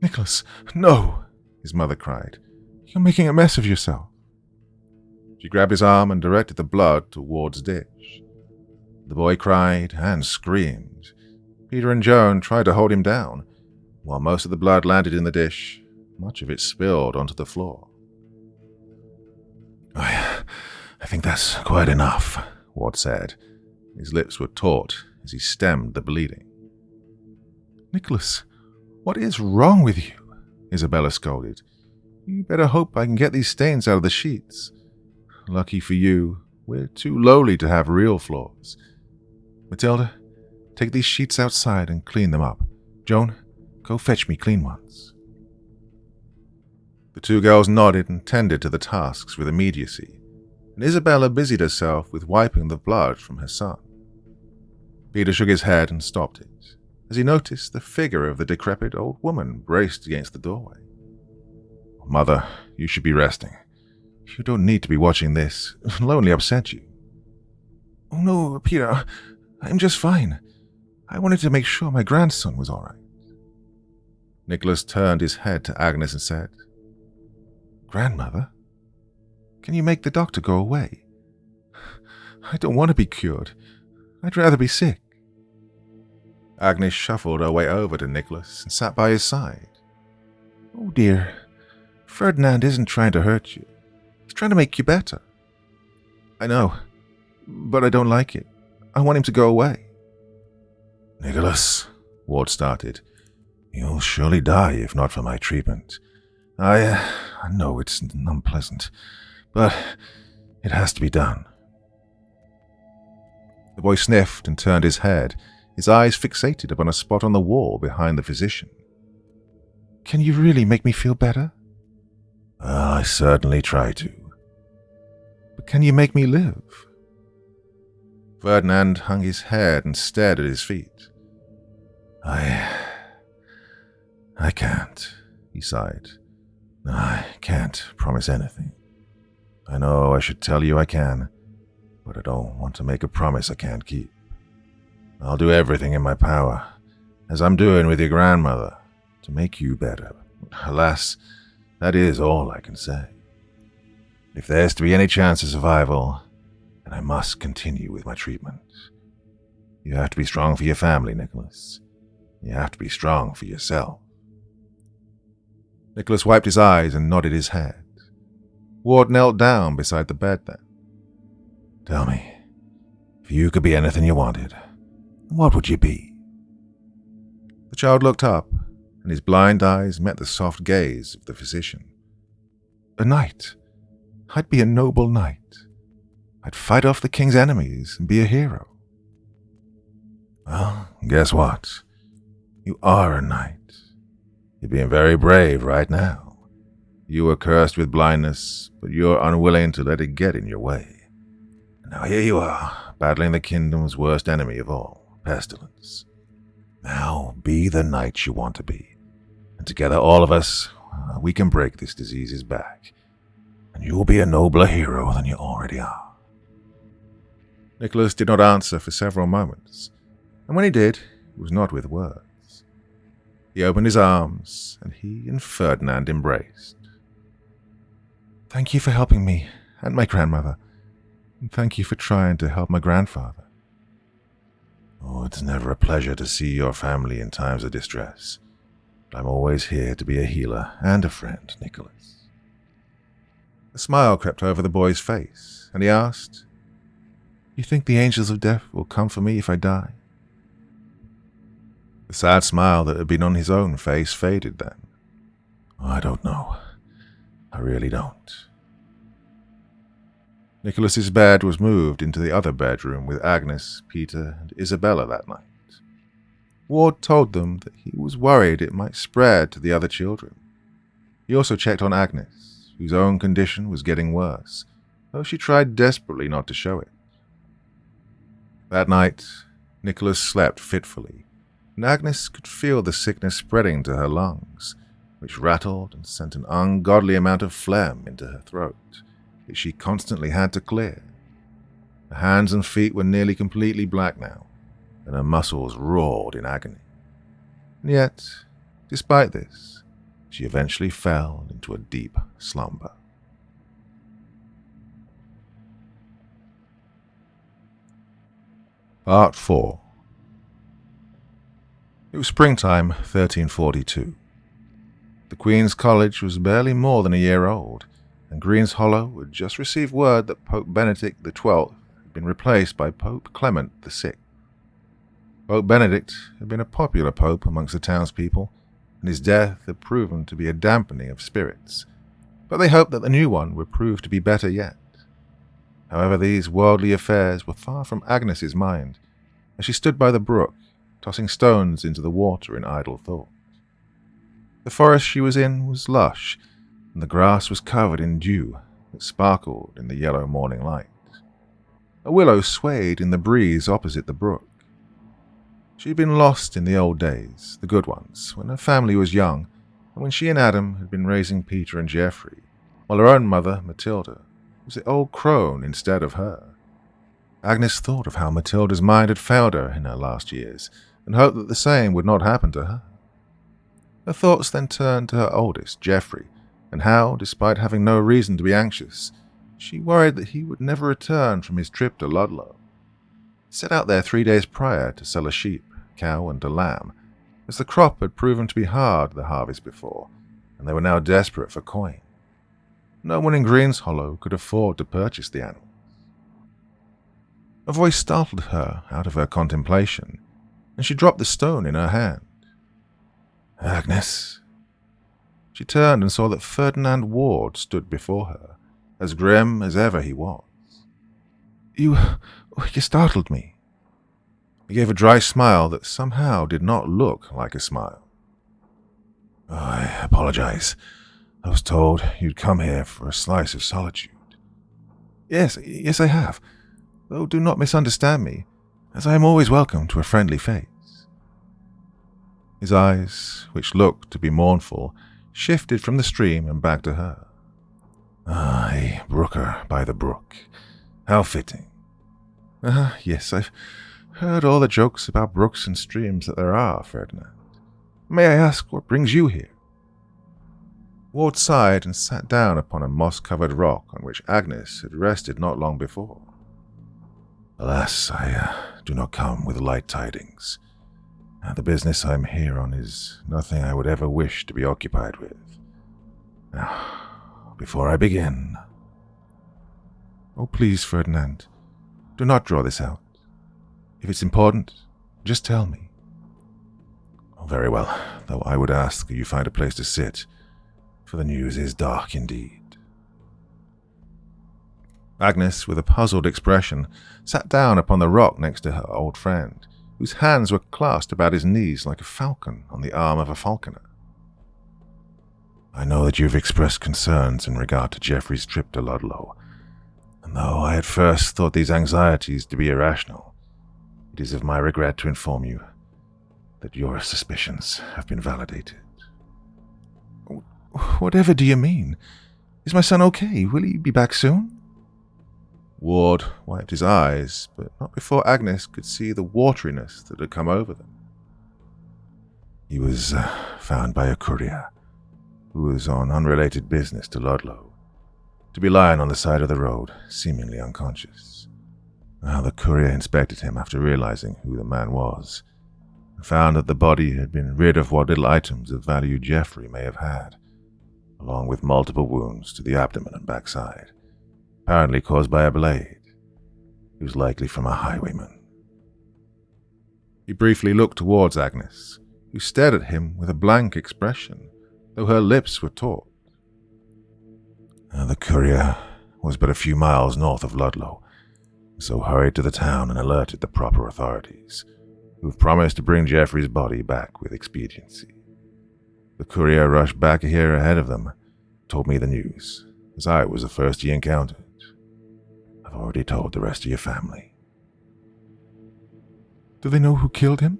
Nicholas, no, his mother cried. You're making a mess of yourself. She grabbed his arm and directed the blood to Ward's dish. The boy cried and screamed. Peter and Joan tried to hold him down. While most of the blood landed in the dish, much of it spilled onto the floor. I think that's quite enough, Ward said. His lips were taut as he stemmed the bleeding. Nicholas, what is wrong with you? Isabella scolded. You better hope I can get these stains out of the sheets. Lucky for you, we're too lowly to have real floors. Matilda, take these sheets outside and clean them up. Joan, go fetch me clean ones. The two girls nodded and tended to the tasks with immediacy, and Isabella busied herself with wiping the blood from her son. Peter shook his head and stopped it. as he noticed the figure of the decrepit old woman braced against the doorway. Mother, you should be resting. You don't need to be watching this. It'll only upset you. Oh no, Peter. I'm just fine. I wanted to make sure my grandson was all right. Nicholas turned his head to Agnes and said, Grandmother? Can you make the doctor go away? I don't want to be cured. I'd rather be sick. Agnes shuffled her way over to Nicholas and sat by his side. Oh dear, Ferdinand isn't trying to hurt you. He's trying to make you better. I know, but I don't like it. I want him to go away. Nicholas, Ward started, you'll surely die if not for my treatment. I know it's unpleasant, but it has to be done. The boy sniffed and turned his head, his eyes fixated upon a spot on the wall behind the physician. Can you really make me feel better? Well, I certainly try to. But can you make me live? Ferdinand hung his head and stared at his feet. I can't, he sighed. No, I can't promise anything. I know I should tell you I can, but I don't want to make a promise I can't keep. I'll do everything in my power, as I'm doing with your grandmother, to make you better. Alas, that is all I can say. If there's to be any chance of survival, then I must continue with my treatment. You have to be strong for your family, Nicholas. You have to be strong for yourself. Nicholas wiped his eyes and nodded his head. Ward knelt down beside the bed then. Tell me, if you could be anything you wanted, what would you be? The child looked up, and his blind eyes met the soft gaze of the physician. A knight. I'd be a noble knight. I'd fight off the king's enemies and be a hero. Well, guess what? You are a knight. You're being very brave right now. You were cursed with blindness, but you're unwilling to let it get in your way. And now here you are, battling the kingdom's worst enemy of all, pestilence. Now be the knight you want to be. And together, all of us, we can break this disease's back. And you'll be a nobler hero than you already are. Nicholas did not answer for several moments, and when he did, it was not with words. He opened his arms, and he and Ferdinand embraced. Thank you for helping me and my grandmother, and thank you for trying to help my grandfather. Oh, it's never a pleasure to see your family in times of distress. But I'm always here to be a healer and a friend, Nicholas. A smile crept over the boy's face, and he asked, You think the angels of death will come for me if I die? The sad smile that had been on his own face faded then. I don't know. I really don't. Nicholas's bed was moved into the other bedroom with Agnes, Peter, and Isabella that night. Ward told them that he was worried it might spread to the other children. He also checked on Agnes, whose own condition was getting worse, though she tried desperately not to show it. That night, Nicholas slept fitfully, and Agnes could feel the sickness spreading to her lungs, which rattled and sent an ungodly amount of phlegm into her throat, which she constantly had to clear. Her hands and feet were nearly completely black now, and her muscles roared in agony. And yet, despite this, she eventually fell into a deep slumber. Part 4. It was springtime, 1342. The Queen's College was barely more than a year old, and Green's Hollow had just received word that Pope Benedict XII had been replaced by Pope Clement VI. Pope Benedict had been a popular pope amongst the townspeople, and his death had proven to be a dampening of spirits, but they hoped that the new one would prove to be better yet. However, these worldly affairs were far from Agnes's mind, as she stood by the brook, tossing stones into the water in idle thought. The forest she was in was lush, and the grass was covered in dew that sparkled in the yellow morning light. A willow swayed in the breeze opposite the brook. She'd been lost in the old days, the good ones, when her family was young, and when she and Adam had been raising Peter and Geoffrey, while her own mother, Matilda, was the old crone instead of her. Agnes thought of how Matilda's mind had failed her in her last years, and hoped that the same would not happen to her. Her thoughts then turned to her oldest, Geoffrey, and how, despite having no reason to be anxious, she worried that he would never return from his trip to Ludlow. He set out there 3 days prior to sell a sheep, cow, and a lamb, as the crop had proven to be hard the harvest before, and they were now desperate for coin. No one in Green's Hollow could afford to purchase the animals. A voice startled her out of her contemplation, and she dropped the stone in her hand. "Agnes." She turned and saw that Ferdinand Ward stood before her, as grim as ever he was. You startled me." He gave a dry smile that somehow did not look like a smile. "I apologize. I was told you'd come here for a slice of solitude." Yes, I have. Though do not misunderstand me, as I am always welcome to a friendly face." His eyes, which looked to be mournful, shifted from the stream and back to her. A brooker by the brook. How fitting." Yes, I've heard all the jokes about brooks and streams that there are, Ferdinand. May I ask what brings you here?" Ward sighed and sat down upon a moss-covered rock on which Agnes had rested not long before. "Alas, I do not come with light tidings. The business I am here on is nothing I would ever wish to be occupied with. Now, before I begin..." "Oh, please, Ferdinand, do not draw this out. If it's important, just tell me." "Very well, though I would ask that you find a place to sit, for the news is dark indeed." Agnes, with a puzzled expression, sat down upon the rock next to her old friend, whose hands were clasped about his knees like a falcon on the arm of a falconer. "I know that you've expressed concerns in regard to Geoffrey's trip to Ludlow, and though I at first thought these anxieties to be irrational, it is of my regret to inform you that your suspicions have been validated." "Whatever do you mean? Is my son okay? Will he be back soon?" Ward wiped his eyes, but not before Agnes could see the wateriness that had come over them. "He was found by a courier, who was on unrelated business to Ludlow, to be lying on the side of the road, seemingly unconscious. The courier inspected him after realizing who the man was, and found that the body had been rid of what little items of value Geoffrey may have had, along with multiple wounds to the abdomen and backside, apparently caused by a blade. He was likely from a highwayman." He briefly looked towards Agnes, who stared at him with a blank expression, though her lips were taut. "The courier was but a few miles north of Ludlow, so hurried to the town and alerted the proper authorities, who have promised to bring Geoffrey's body back with expediency. The courier rushed back here ahead of them, told me the news, as I was the first he encountered. I've already told the rest of your family." "Do they know who killed him?"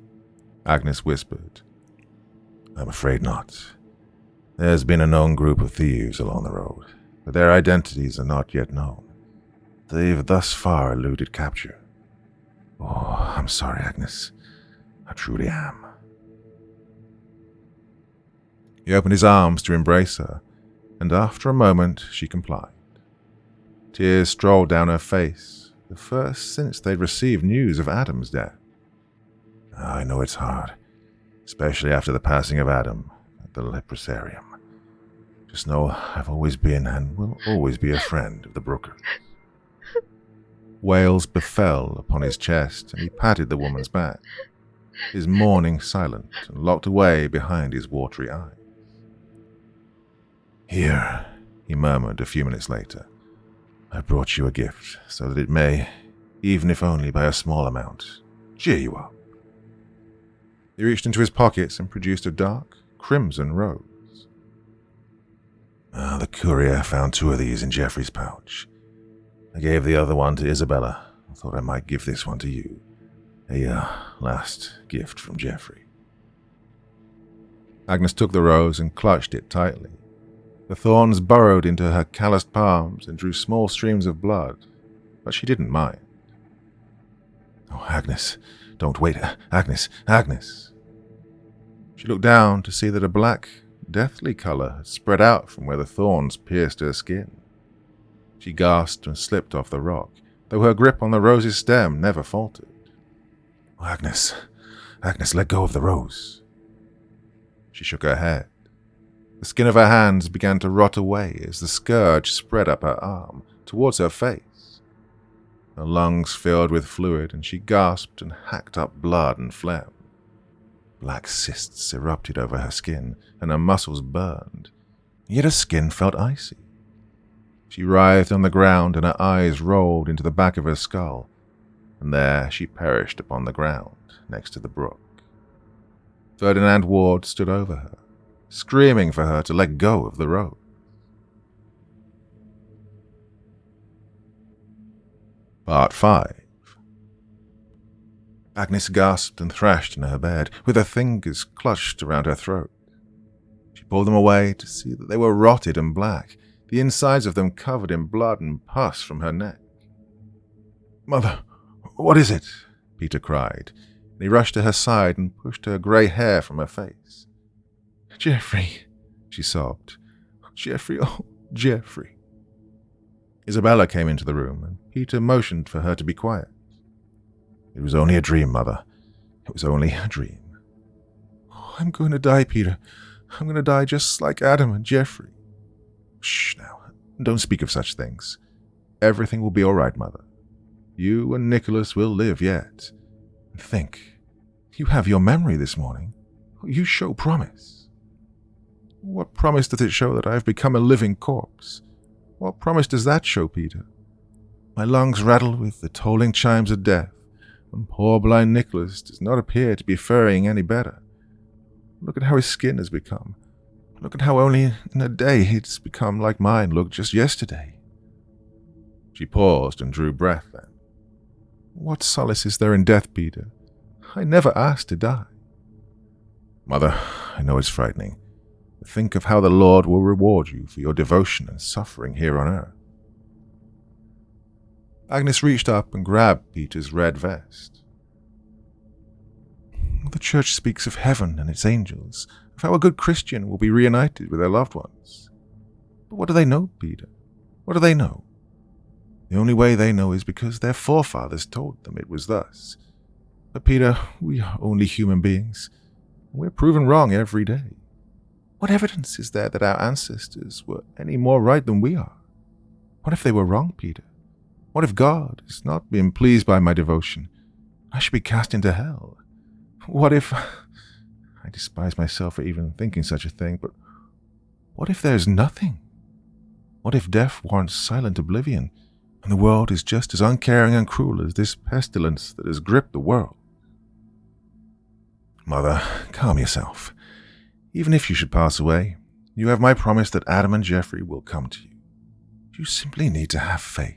Agnes whispered. "I'm afraid not. There's been a known group of thieves along the road, but their identities are not yet known. They've thus far eluded capture." "Oh, I'm sorry, Agnes. I truly am." He opened his arms to embrace her, and after a moment she complied. Tears strolled down her face, the first since they'd received news of Adam's death. "I know it's hard, especially after the passing of Adam at the leprosarium. Just know I've always been and will always be a friend of the Brookers." Wails befell upon his chest, and he patted the woman's back, his mourning silent and locked away behind his watery eyes. "Here," he murmured a few minutes later. "I brought you a gift, so that it may, even if only by a small amount, cheer you up." He reached into his pockets and produced a dark, crimson rose. The courier found 2 of these in Geoffrey's pouch. I gave the other one to Isabella. I thought I might give this one to you. A last gift from Geoffrey. Agnes took the rose and clutched it tightly. The thorns burrowed into her calloused palms and drew small streams of blood, but she didn't mind. Oh, Agnes, don't wait. Agnes. She looked down to see that a black, deathly color had spread out from where the thorns pierced her skin. She gasped and slipped off the rock, though her grip on the rose's stem never faltered. Oh, Agnes, let go of the rose. She shook her head. The skin of her hands began to rot away as the scourge spread up her arm towards her face. Her lungs filled with fluid, and she gasped and hacked up blood and phlegm. Black cysts erupted over her skin, and her muscles burned, yet her skin felt icy. She writhed on the ground, and her eyes rolled into the back of her skull, and there she perished upon the ground next to the brook. Ferdinand Ward stood over her, screaming for her to let go of the rope. Part 5. Agnes gasped and thrashed in her bed, with her fingers clutched around her throat. She pulled them away to see that they were rotted and black, the insides of them covered in blood and pus from her neck. Mother, what is it? Peter cried, and he rushed to her side and pushed her grey hair from her face. Geoffrey, she sobbed. Geoffrey, oh, Geoffrey. Isabella came into the room, and Peter motioned for her to be quiet. It was only a dream, Mother. It was only a dream. Oh, I'm going to die, Peter. I'm going to die just like Adam and Geoffrey. Shh, now. Don't speak of such things. Everything will be all right, Mother. You and Nicholas will live yet. And think, you have your memory this morning. You show promise. What promise does it show that I have become a living corpse? What promise does that show, Peter? My lungs rattle with the tolling chimes of death, and poor blind Nicholas does not appear to be faring any better. Look at how his skin has become. Look at how only in a day it's become like mine looked just yesterday. She paused and drew breath then. What solace is there in death, Peter? I never asked to die. Mother, I know it's frightening. But think of how the Lord will reward you for your devotion and suffering here on earth. Agnes reached up and grabbed Peter's red vest. The church speaks of heaven and its angels, of how a good Christian will be reunited with their loved ones. But what do they know, Peter? What do they know? The only way they know is because their forefathers told them it was thus. But Peter, we are only human beings. We're proven wrong every day. What evidence is there that our ancestors were any more right than we are? What if they were wrong, Peter? What if God has not been pleased by my devotion? I should be cast into hell. What if... I despise myself for even thinking such a thing, but what if there's nothing? What if death warrants silent oblivion, and the world is just as uncaring and cruel as this pestilence that has gripped the world? Mother, calm yourself. Even if you should pass away, you have my promise that Adam and Geoffrey will come to you. You simply need to have faith.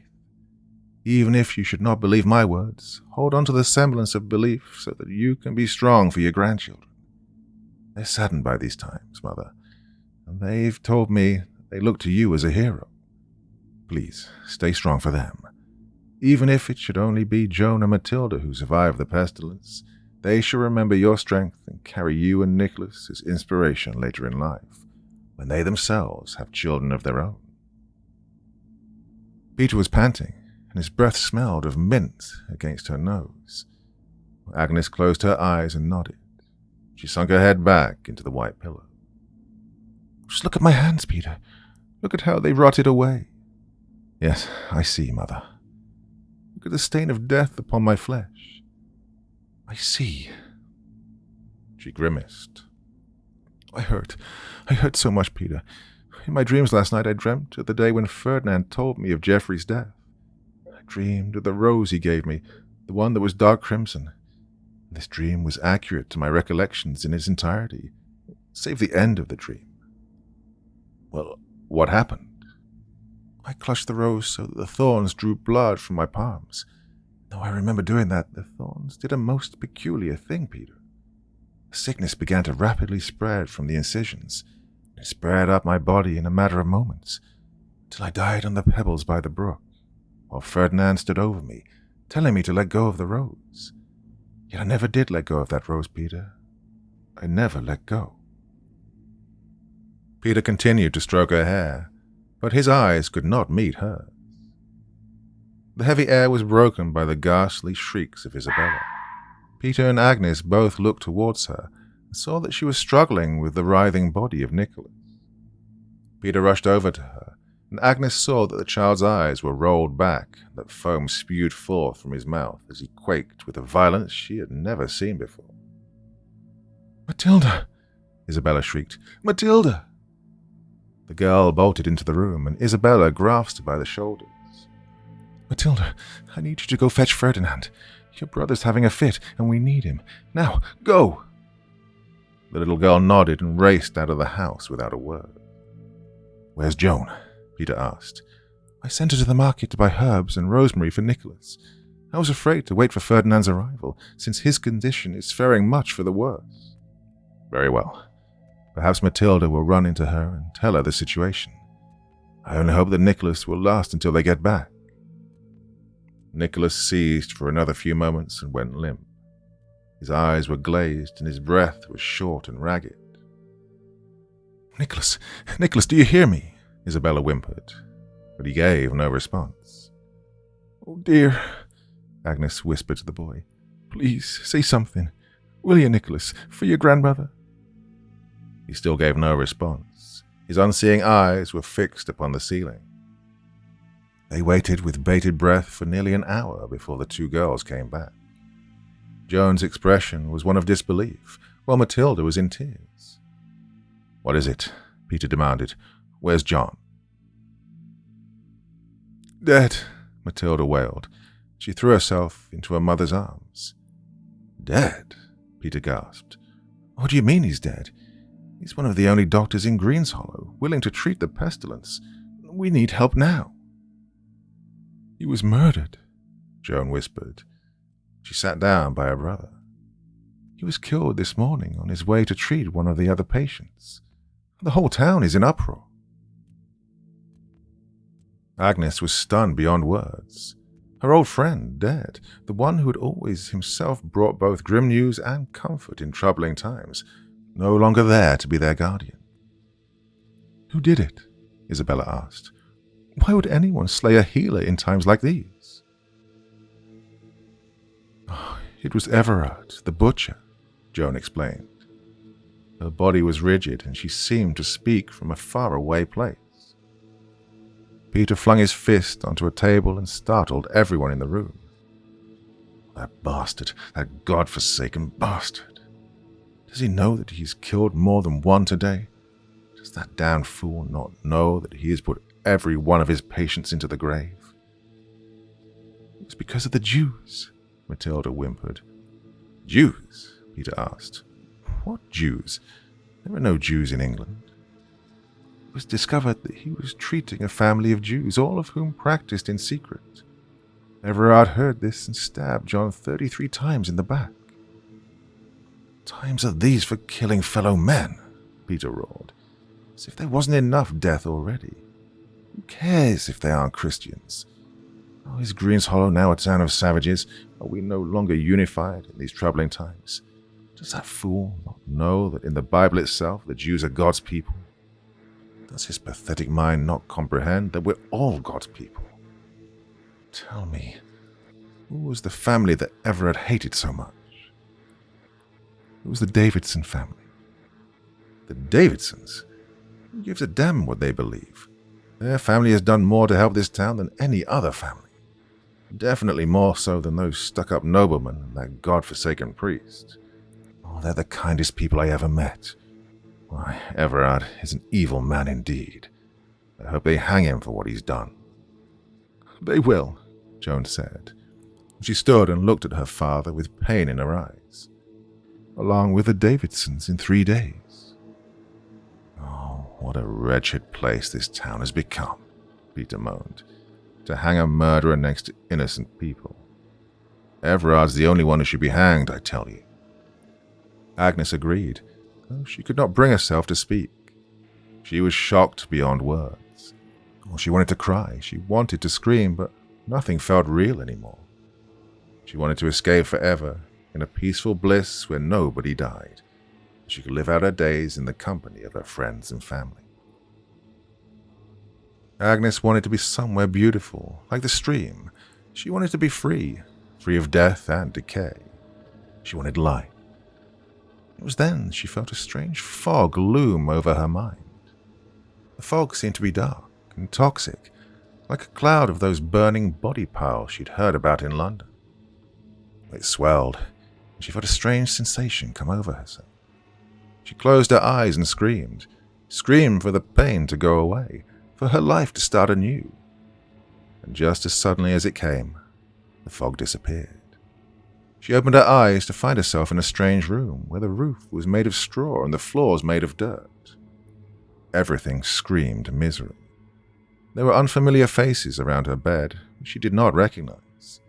Even if you should not believe my words, hold on to the semblance of belief so that you can be strong for your grandchildren. They're saddened by these times, Mother, and they've told me they look to you as a hero. Please, stay strong for them. Even if it should only be Joan and Matilda who survive the pestilence, they shall remember your strength and carry you and Nicholas as inspiration later in life, when they themselves have children of their own. Peter was panting, and his breath smelled of mint against her nose. Agnes closed her eyes and nodded. She sunk her head back into the white pillow. Just look at my hands, Peter. Look at how they rotted away. Yes, I see, Mother. Look at the stain of death upon my flesh. I see. She grimaced. I hurt so much, Peter. In my dreams last night I dreamt of the day when Ferdinand told me of Geoffrey's death. I dreamed of the rose he gave me, the one that was dark crimson. This dream was accurate to my recollections in its entirety, save the end of the dream. Well, what happened? I clutched the rose so that the thorns drew blood from my palms. Though I remember doing that, the thorns did a most peculiar thing, Peter. The sickness began to rapidly spread from the incisions. It spread up my body in a matter of moments, till I died on the pebbles by the brook, while Ferdinand stood over me, telling me to let go of the rose. Yet I never did let go of that rose, Peter. I never let go. Peter continued to stroke her hair, but his eyes could not meet hers. The heavy air was broken by the ghastly shrieks of Isabella. Peter and Agnes both looked towards her and saw that she was struggling with the writhing body of Nicholas. Peter rushed over to her, and Agnes saw that the child's eyes were rolled back, that foam spewed forth from his mouth as he quaked with a violence she had never seen before. "Matilda!" Isabella shrieked. "Matilda!" The girl bolted into the room, and Isabella grasped her by the shoulders. "Matilda, I need you to go fetch Ferdinand. Your brother's having a fit, and we need him. Now, go!" The little girl nodded and raced out of the house without a word. "Where's Joan?" Peter asked. "I sent her to the market to buy herbs and rosemary for Nicholas. I was afraid to wait for Ferdinand's arrival, since his condition is faring much for the worse." "Very well. Perhaps Matilda will run into her and tell her the situation. I only hope that Nicholas will last until they get back." Nicholas seized for another few moments and went limp. His eyes were glazed and his breath was short and ragged. Nicholas, do you hear me?" Isabella whimpered, but he gave no response. "Oh dear," Agnes whispered to the boy. "Please, say something. Will you, Nicholas, for your grandmother?" He still gave no response. His unseeing eyes were fixed upon the ceiling. They waited with bated breath for nearly an hour before the two girls came back. Joan's expression was one of disbelief, while Matilda was in tears. "What is it?" Peter demanded. "Where's John?" "Dead," Matilda wailed. She threw herself into her mother's arms. "Dead?" Peter gasped. "What do you mean he's dead? He's one of the only doctors in Greenshollow, willing to treat the pestilence. We need help now." "He was murdered," Joan whispered. She sat down by her brother. "He was killed this morning on his way to treat one of the other patients. The whole town is in uproar." Agnes was stunned beyond words. Her old friend, dead, the one who had always himself brought both grim news and comfort in troubling times, no longer there to be their guardian. "Who did it?" Isabella asked. "Why would anyone slay a healer in times like these?" "Oh, it was Everard, the butcher," Joan explained. Her body was rigid, and she seemed to speak from a faraway place. Peter flung his fist onto a table and startled everyone in the room. "That bastard, that God-forsaken bastard. Does he know that he's killed more than one today? Does that damned fool not know that he has put every one of his patients into the grave?" "It was because of the Jews," Matilda whimpered. "Jews?" Peter asked. "What Jews? There are no Jews in England." It was discovered that he was treating a family of Jews, all of whom practiced in secret. Everard heard this and stabbed John 33 times in the back. "Times are these for killing fellow men?" Peter roared. "As if there wasn't enough death already. Who cares if they aren't Christians? Oh, is Greenshollow now a town of savages? Are we no longer unified in these troubling times? Does that fool not know that in the Bible itself the Jews are God's people? Does his pathetic mind not comprehend that we're all God's people? Tell me, who was the family that Everard hated so much?" "It was the Davidson family." "The Davidsons? Who gives a damn what they believe? Their family has done more to help this town than any other family. Definitely more so than those stuck-up noblemen and that God-forsaken priest. Oh, they're the kindest people I ever met. Why, Everard is an evil man indeed. I hope they hang him for what he's done." "They will," Joan said. She stood and looked at her father with pain in her eyes. "Along with the Davidsons in 3 days." "Oh, what a wretched place this town has become," Peter moaned. "To hang a murderer next to innocent people. Everard's the only one who should be hanged, I tell you." Agnes agreed, though she could not bring herself to speak. She was shocked beyond words. She wanted to cry, she wanted to scream, but nothing felt real anymore. She wanted to escape forever, in a peaceful bliss where nobody died. She could live out her days in the company of her friends and family. Agnes wanted to be somewhere beautiful, like the stream. She wanted to be free of death and decay. She wanted light. It was then she felt a strange fog loom over her mind. The fog seemed to be dark and toxic, like a cloud of those burning body piles she'd heard about in London. It swelled, and she felt a strange sensation come over herself. She closed her eyes and screamed for the pain to go away, for her life to start anew. And just as suddenly as it came, the fog disappeared. She opened her eyes to find herself in a strange room where the roof was made of straw and the floors made of dirt. Everything screamed misery. There were unfamiliar faces around her bed which she did not recognize.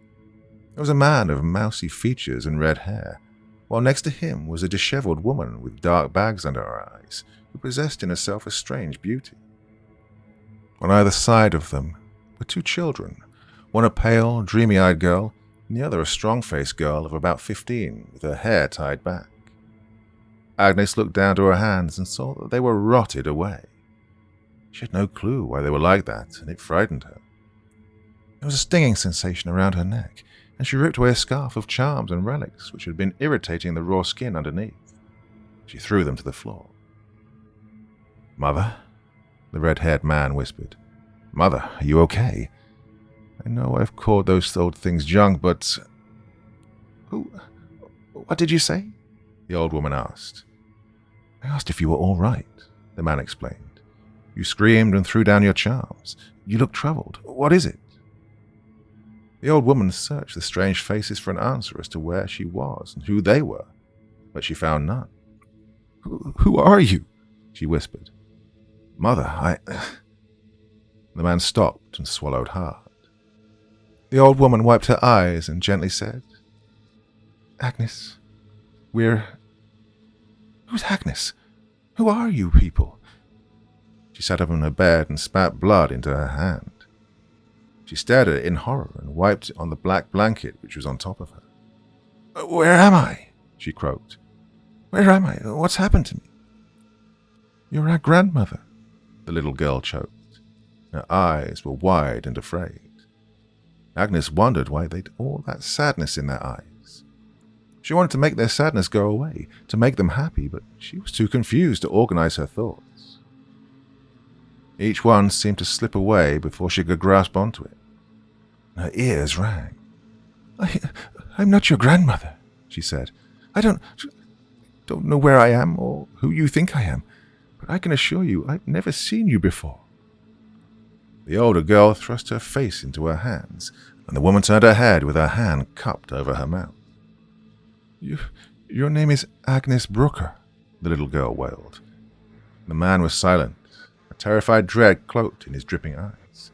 There was a man of mousy features and red hair, while next to him was a disheveled woman with dark bags under her eyes, who possessed in herself a strange beauty. On either side of them were two children, one a pale, dreamy-eyed girl, and the other a strong-faced girl of about 15, with her hair tied back. Agnes looked down to her hands and saw that they were rotted away. She had no clue why they were like that, and it frightened her. There was a stinging sensation around her neck, and she ripped away a scarf of charms and relics which had been irritating the raw skin underneath. She threw them to the floor. "Mother?" the red-haired man whispered. "Mother, are you okay? I know I've called those old things junk, but—" What did you say?" the old woman asked. "I asked if you were all right," the man explained. "You screamed and threw down your charms. You look troubled. What is it?" The old woman searched the strange faces for an answer as to where she was and who they were, but she found none. Who are you?" she whispered. "Mother, The man stopped and swallowed hard. The old woman wiped her eyes and gently said, "Agnes, Who's Agnes? Who are you people?" She sat up in her bed and spat blood into her hand. She stared at it in horror and wiped it on the black blanket which was on top of her. "Where am I?" she croaked. "Where am I? What's happened to me?" "You're our grandmother," the little girl choked. Her eyes were wide and afraid. Agnes wondered why they'd all that sadness in their eyes. She wanted to make their sadness go away, to make them happy, but she was too confused to organize her thoughts. Each one seemed to slip away before she could grasp onto it. Her ears rang. I'm not your grandmother," she said. I don't know where I am or who you think I am, but I can assure you I've never seen you before." The older girl thrust her face into her hands, and the woman turned her head with her hand cupped over her mouth. Your name is Agnes Brooker," the little girl wailed. The man was silent, a terrified dread cloaked in his dripping eyes.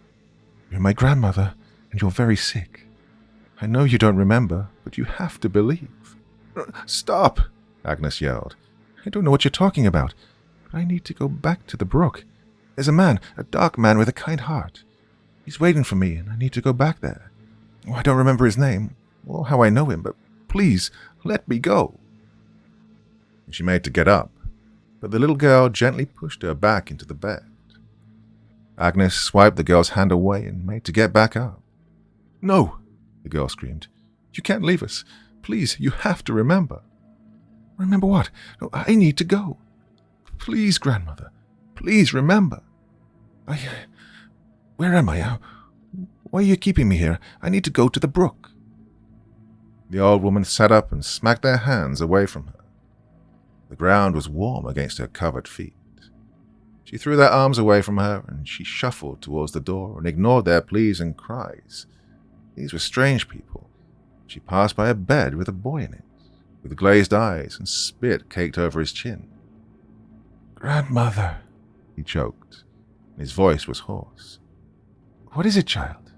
"You're my grandmother, and you're very sick. I know you don't remember, but you have to believe." "Stop!" Agnes yelled. "I don't know what you're talking about, but I need to go back to the brook. There's a man, a dark man with a kind heart. He's waiting for me, and I need to go back there. I don't remember his name, or how I know him, but please, let me go." She made to get up, but the little girl gently pushed her back into the bed. Agnes swiped the girl's hand away and made to get back up. "No," the girl screamed. "You can't leave us. Please, you have to remember." "Remember what? No, I need to go. Please, grandmother, please remember. Where am I? Why are you keeping me here? I need to go to the brook." The old woman sat up and smacked their hands away from her. The ground was warm against her covered feet. She threw their arms away from her, and she shuffled towards the door and ignored their pleas and cries. These were strange people. She passed by a bed with a boy in it, with glazed eyes and spit caked over his chin. "Grandmother," he choked, and his voice was hoarse. "What is it, child?"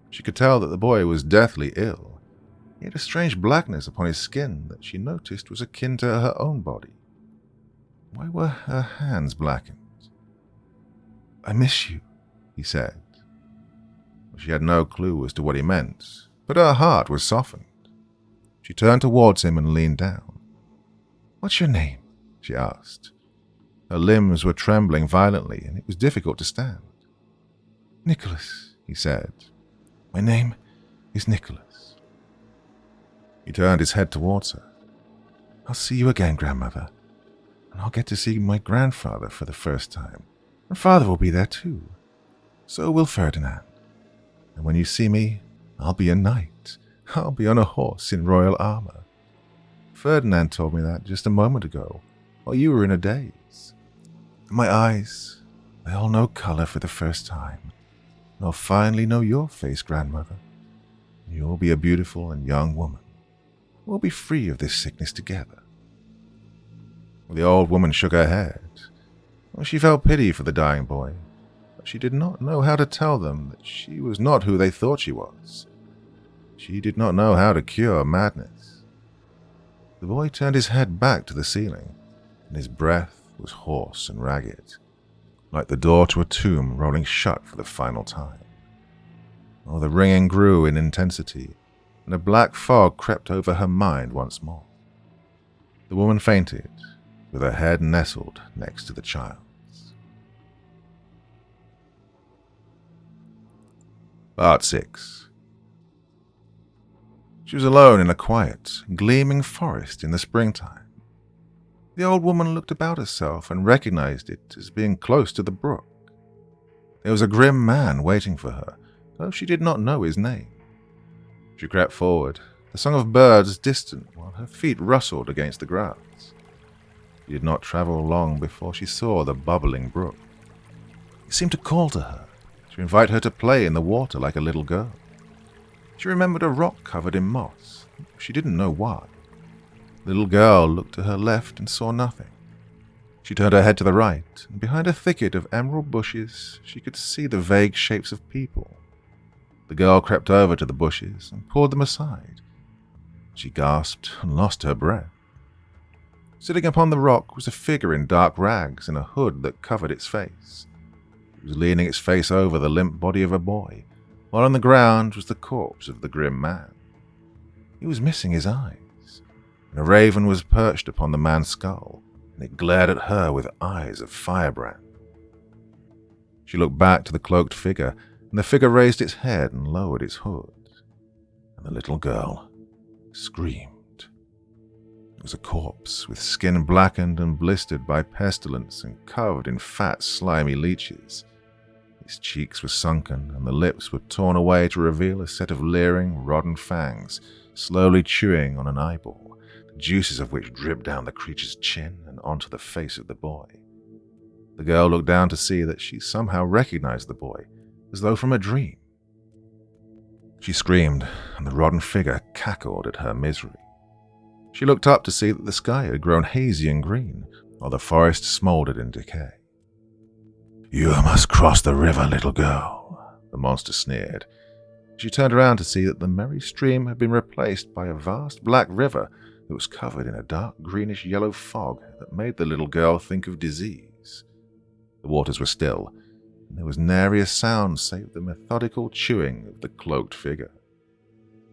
She could tell that the boy was deathly ill. He had a strange blackness upon his skin that she noticed was akin to her own body. Why were her hands blackened? "I miss you," he said. She had no clue as to what he meant, but her heart was softened. She turned towards him and leaned down. "What's your name?" she asked. Her limbs were trembling violently, and it was difficult to stand. "Nicholas," he said. "My name is Nicholas." He turned his head towards her. "I'll see you again, grandmother, and I'll get to see my grandfather for the first time, and father will be there too. So will Ferdinand. And when you see me, I'll be a knight. I'll be on a horse in royal armor. Ferdinand told me that just a moment ago, while you were in a daze. My eyes, they all know color for the first time. And I'll finally know your face, grandmother. You'll be a beautiful and young woman. We'll be free of this sickness together." The old woman shook her head. She felt pity for the dying boy, but she did not know how to tell them that she was not who they thought she was. She did not know how to cure madness. The boy turned his head back to the ceiling, and his breath was hoarse and ragged, like the door to a tomb rolling shut for the final time. The ringing grew in intensity, and a black fog crept over her mind once more. The woman fainted, with her head nestled next to the child's. Part 6. She was alone in a quiet, gleaming forest in the springtime. The old woman looked about herself and recognized it as being close to the brook. There was a grim man waiting for her, though she did not know his name. She crept forward, the song of birds distant while her feet rustled against the grass. She did not travel long before she saw the bubbling brook. It seemed to call to her, to invite her to play in the water like a little girl. She remembered a rock covered in moss. She didn't know why. The little girl looked to her left and saw nothing. She turned her head to the right, and behind a thicket of emerald bushes she could see the vague shapes of people. The girl crept over to the bushes and pulled them aside. She gasped and lost her breath. Sitting upon the rock was a figure in dark rags and a hood that covered its face. It was leaning its face over the limp body of a boy, while on the ground was the corpse of the grim man. He was missing his eyes, and a raven was perched upon the man's skull, and it glared at her with eyes of firebrand. She looked back to the cloaked figure, and the figure raised its head and lowered its hood, and the little girl screamed. It was a corpse with skin blackened and blistered by pestilence and covered in fat, slimy leeches. Its cheeks were sunken, and the lips were torn away to reveal a set of leering, rodden fangs, slowly chewing on an eyeball, the juices of which dripped down the creature's chin and onto the face of the boy. The girl looked down to see that she somehow recognized the boy, as though from a dream. She screamed, and the rodden figure cackled at her misery. She looked up to see that the sky had grown hazy and green, while the forest smoldered in decay. "You must cross the river, little girl," the monster sneered. She turned around to see that the merry stream had been replaced by a vast black river that was covered in a dark greenish-yellow fog that made the little girl think of disease. The waters were still, and there was nary a sound save the methodical chewing of the cloaked figure.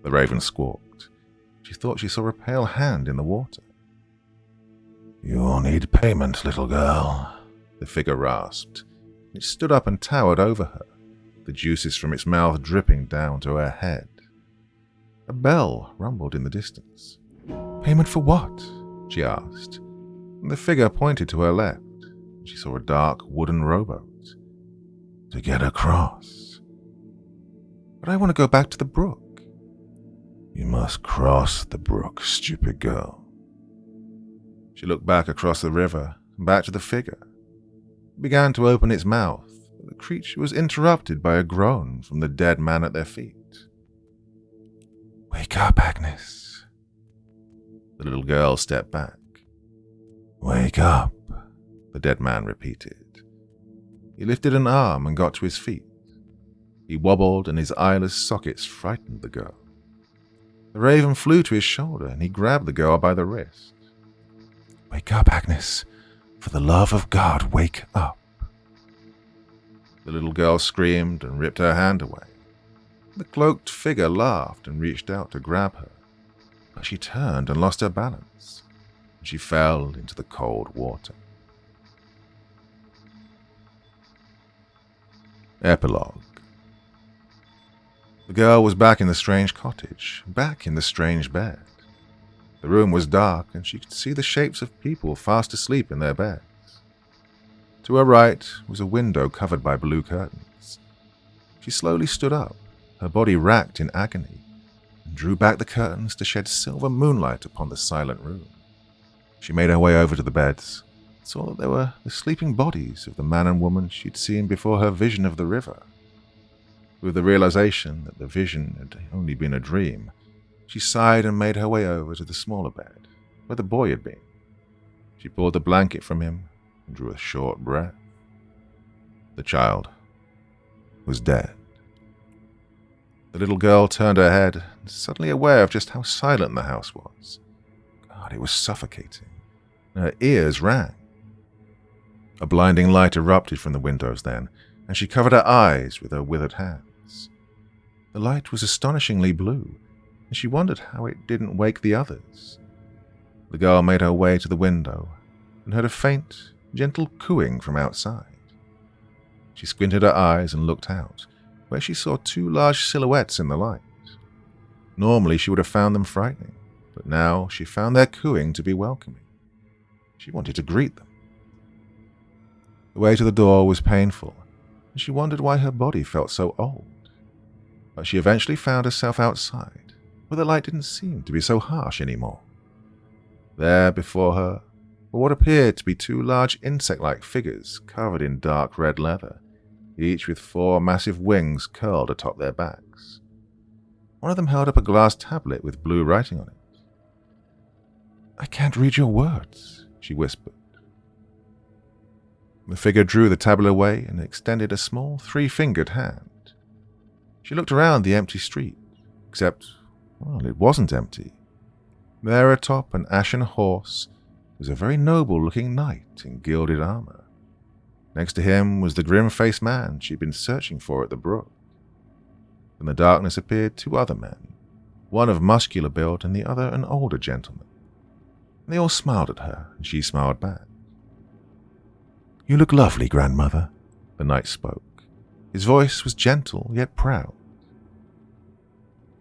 The raven squawked. She thought she saw a pale hand in the water. "You'll need payment, little girl," the figure rasped. It stood up and towered over her, the juices from its mouth dripping down to her head. A bell rumbled in the distance. "Payment for what?" she asked. And the figure pointed to her left. She saw a dark wooden rowboat. "To get across." "But I want to go back to the brook." "You must cross the brook, stupid girl." She looked back across the river and back to the figure. It began to open its mouth, but the creature was interrupted by a groan from the dead man at their feet. "Wake up, Agnes." The little girl stepped back. "Wake up," the dead man repeated. He lifted an arm and got to his feet. He wobbled, and his eyeless sockets frightened the girl. The raven flew to his shoulder, and he grabbed the girl by the wrist. "Wake up, Agnes. For the love of God, wake up." The little girl screamed and ripped her hand away. The cloaked figure laughed and reached out to grab her, but she turned and lost her balance, and she fell into the cold water. Epilogue. The girl was back in the strange cottage, back in the strange bed. The room was dark, and she could see the shapes of people fast asleep in their beds. To her right was a window covered by blue curtains. She slowly stood up, her body racked in agony, and drew back the curtains to shed silver moonlight upon the silent room. She made her way over to the beds, and saw that they were the sleeping bodies of the man and woman she'd seen before her vision of the river. With the realization that the vision had only been a dream, she sighed and made her way over to the smaller bed, where the boy had been. She pulled the blanket from him and drew a short breath. The child was dead. The little girl turned her head, suddenly aware of just how silent the house was. God, it was suffocating. Her ears rang. A blinding light erupted from the windows then, and she covered her eyes with her withered hands. The light was astonishingly blue, and she wondered how it didn't wake the others. The girl made her way to the window and heard a faint, gentle cooing from outside. She squinted her eyes and looked out, where she saw two large silhouettes in the light. Normally she would have found them frightening, but now she found their cooing to be welcoming. She wanted to greet them. The way to the door was painful, and she wondered why her body felt so old. But she eventually found herself outside, where the light didn't seem to be so harsh anymore. There before her were what appeared to be two large insect-like figures covered in dark red leather, each with 4 massive wings curled atop their backs. One of them held up a glass tablet with blue writing on it. "I can't read your words," she whispered. The figure drew the tablet away and extended a small 3-fingered hand. She looked around the empty street, except, well, it wasn't empty. There atop an ashen horse was a very noble-looking knight in gilded armor. Next to him was the grim-faced man she'd been searching for at the brook. In the darkness appeared 2 other men, one of muscular build and the other an older gentleman. They all smiled at her, and she smiled back. "You look lovely, grandmother," the knight spoke. His voice was gentle yet proud.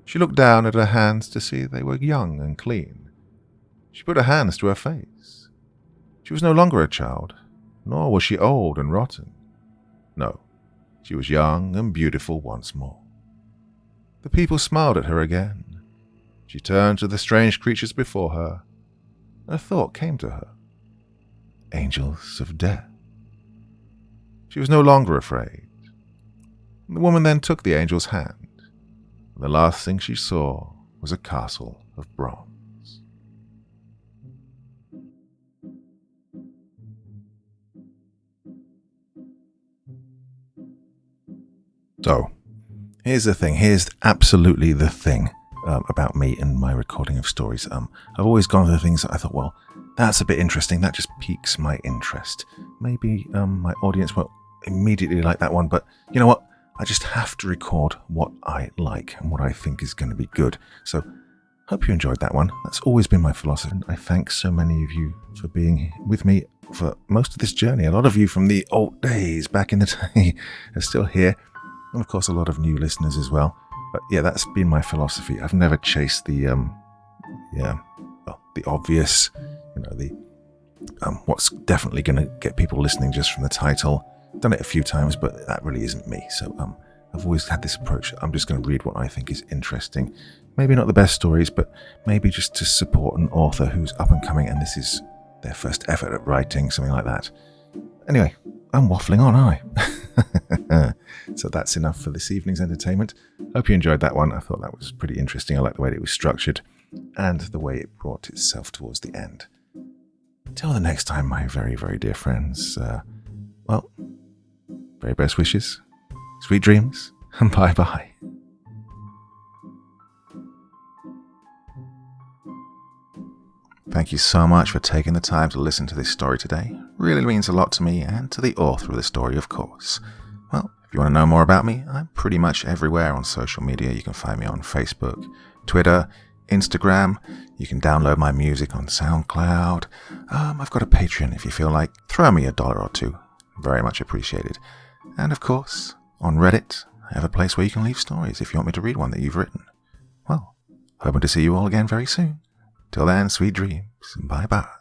She looked down at her hands to see they were young and clean. She put her hands to her face. She was no longer a child, nor was she old and rotten. No, she was young and beautiful once more. The people smiled at her again. She turned to the strange creatures before her. A thought came to her. Angels of death. She was no longer afraid. The woman then took the angel's hand. The last thing she saw was a castle of bronze. So, here's the thing. Here's absolutely the thing about me and my recording of stories. I've always gone for the things that I thought, well, that's a bit interesting. That just piques my interest. Maybe my audience won't immediately like that one, but you know what? I just have to record what I like and what I think is going to be good. So, hope you enjoyed that one. That's always been my philosophy. And I thank so many of you for being with me for most of this journey. A lot of you from the old days back in the day are still here. And of course, a lot of new listeners as well. But yeah, that's been my philosophy. I've never chased the obvious, what's definitely going to get people listening just from the title. Done it a few times, but that really isn't me. So I've always had this approach. I'm just going to read what I think is interesting. Maybe not the best stories, but maybe just to support an author who's up and coming and this is their first effort at writing, something like that. Anyway, I'm waffling on, aren't I? So that's enough for this evening's entertainment. Hope you enjoyed that one. I thought that was pretty interesting. I like the way it was structured and the way it brought itself towards the end. Till the next time, my very, very dear friends. Very best wishes, sweet dreams, and bye-bye. Thank you so much for taking the time to listen to this story today. Really means a lot to me and to the author of the story, of course. Well, if you want to know more about me, I'm pretty much everywhere on social media. You can find me on Facebook, Twitter, Instagram. You can download my music on SoundCloud. I've got a Patreon if you feel like. Throw me $1 or $2. Very much appreciated. And of course, on Reddit, I have a place where you can leave stories if you want me to read one that you've written. Well, hoping to see you all again very soon. Till then, sweet dreams. Bye-bye.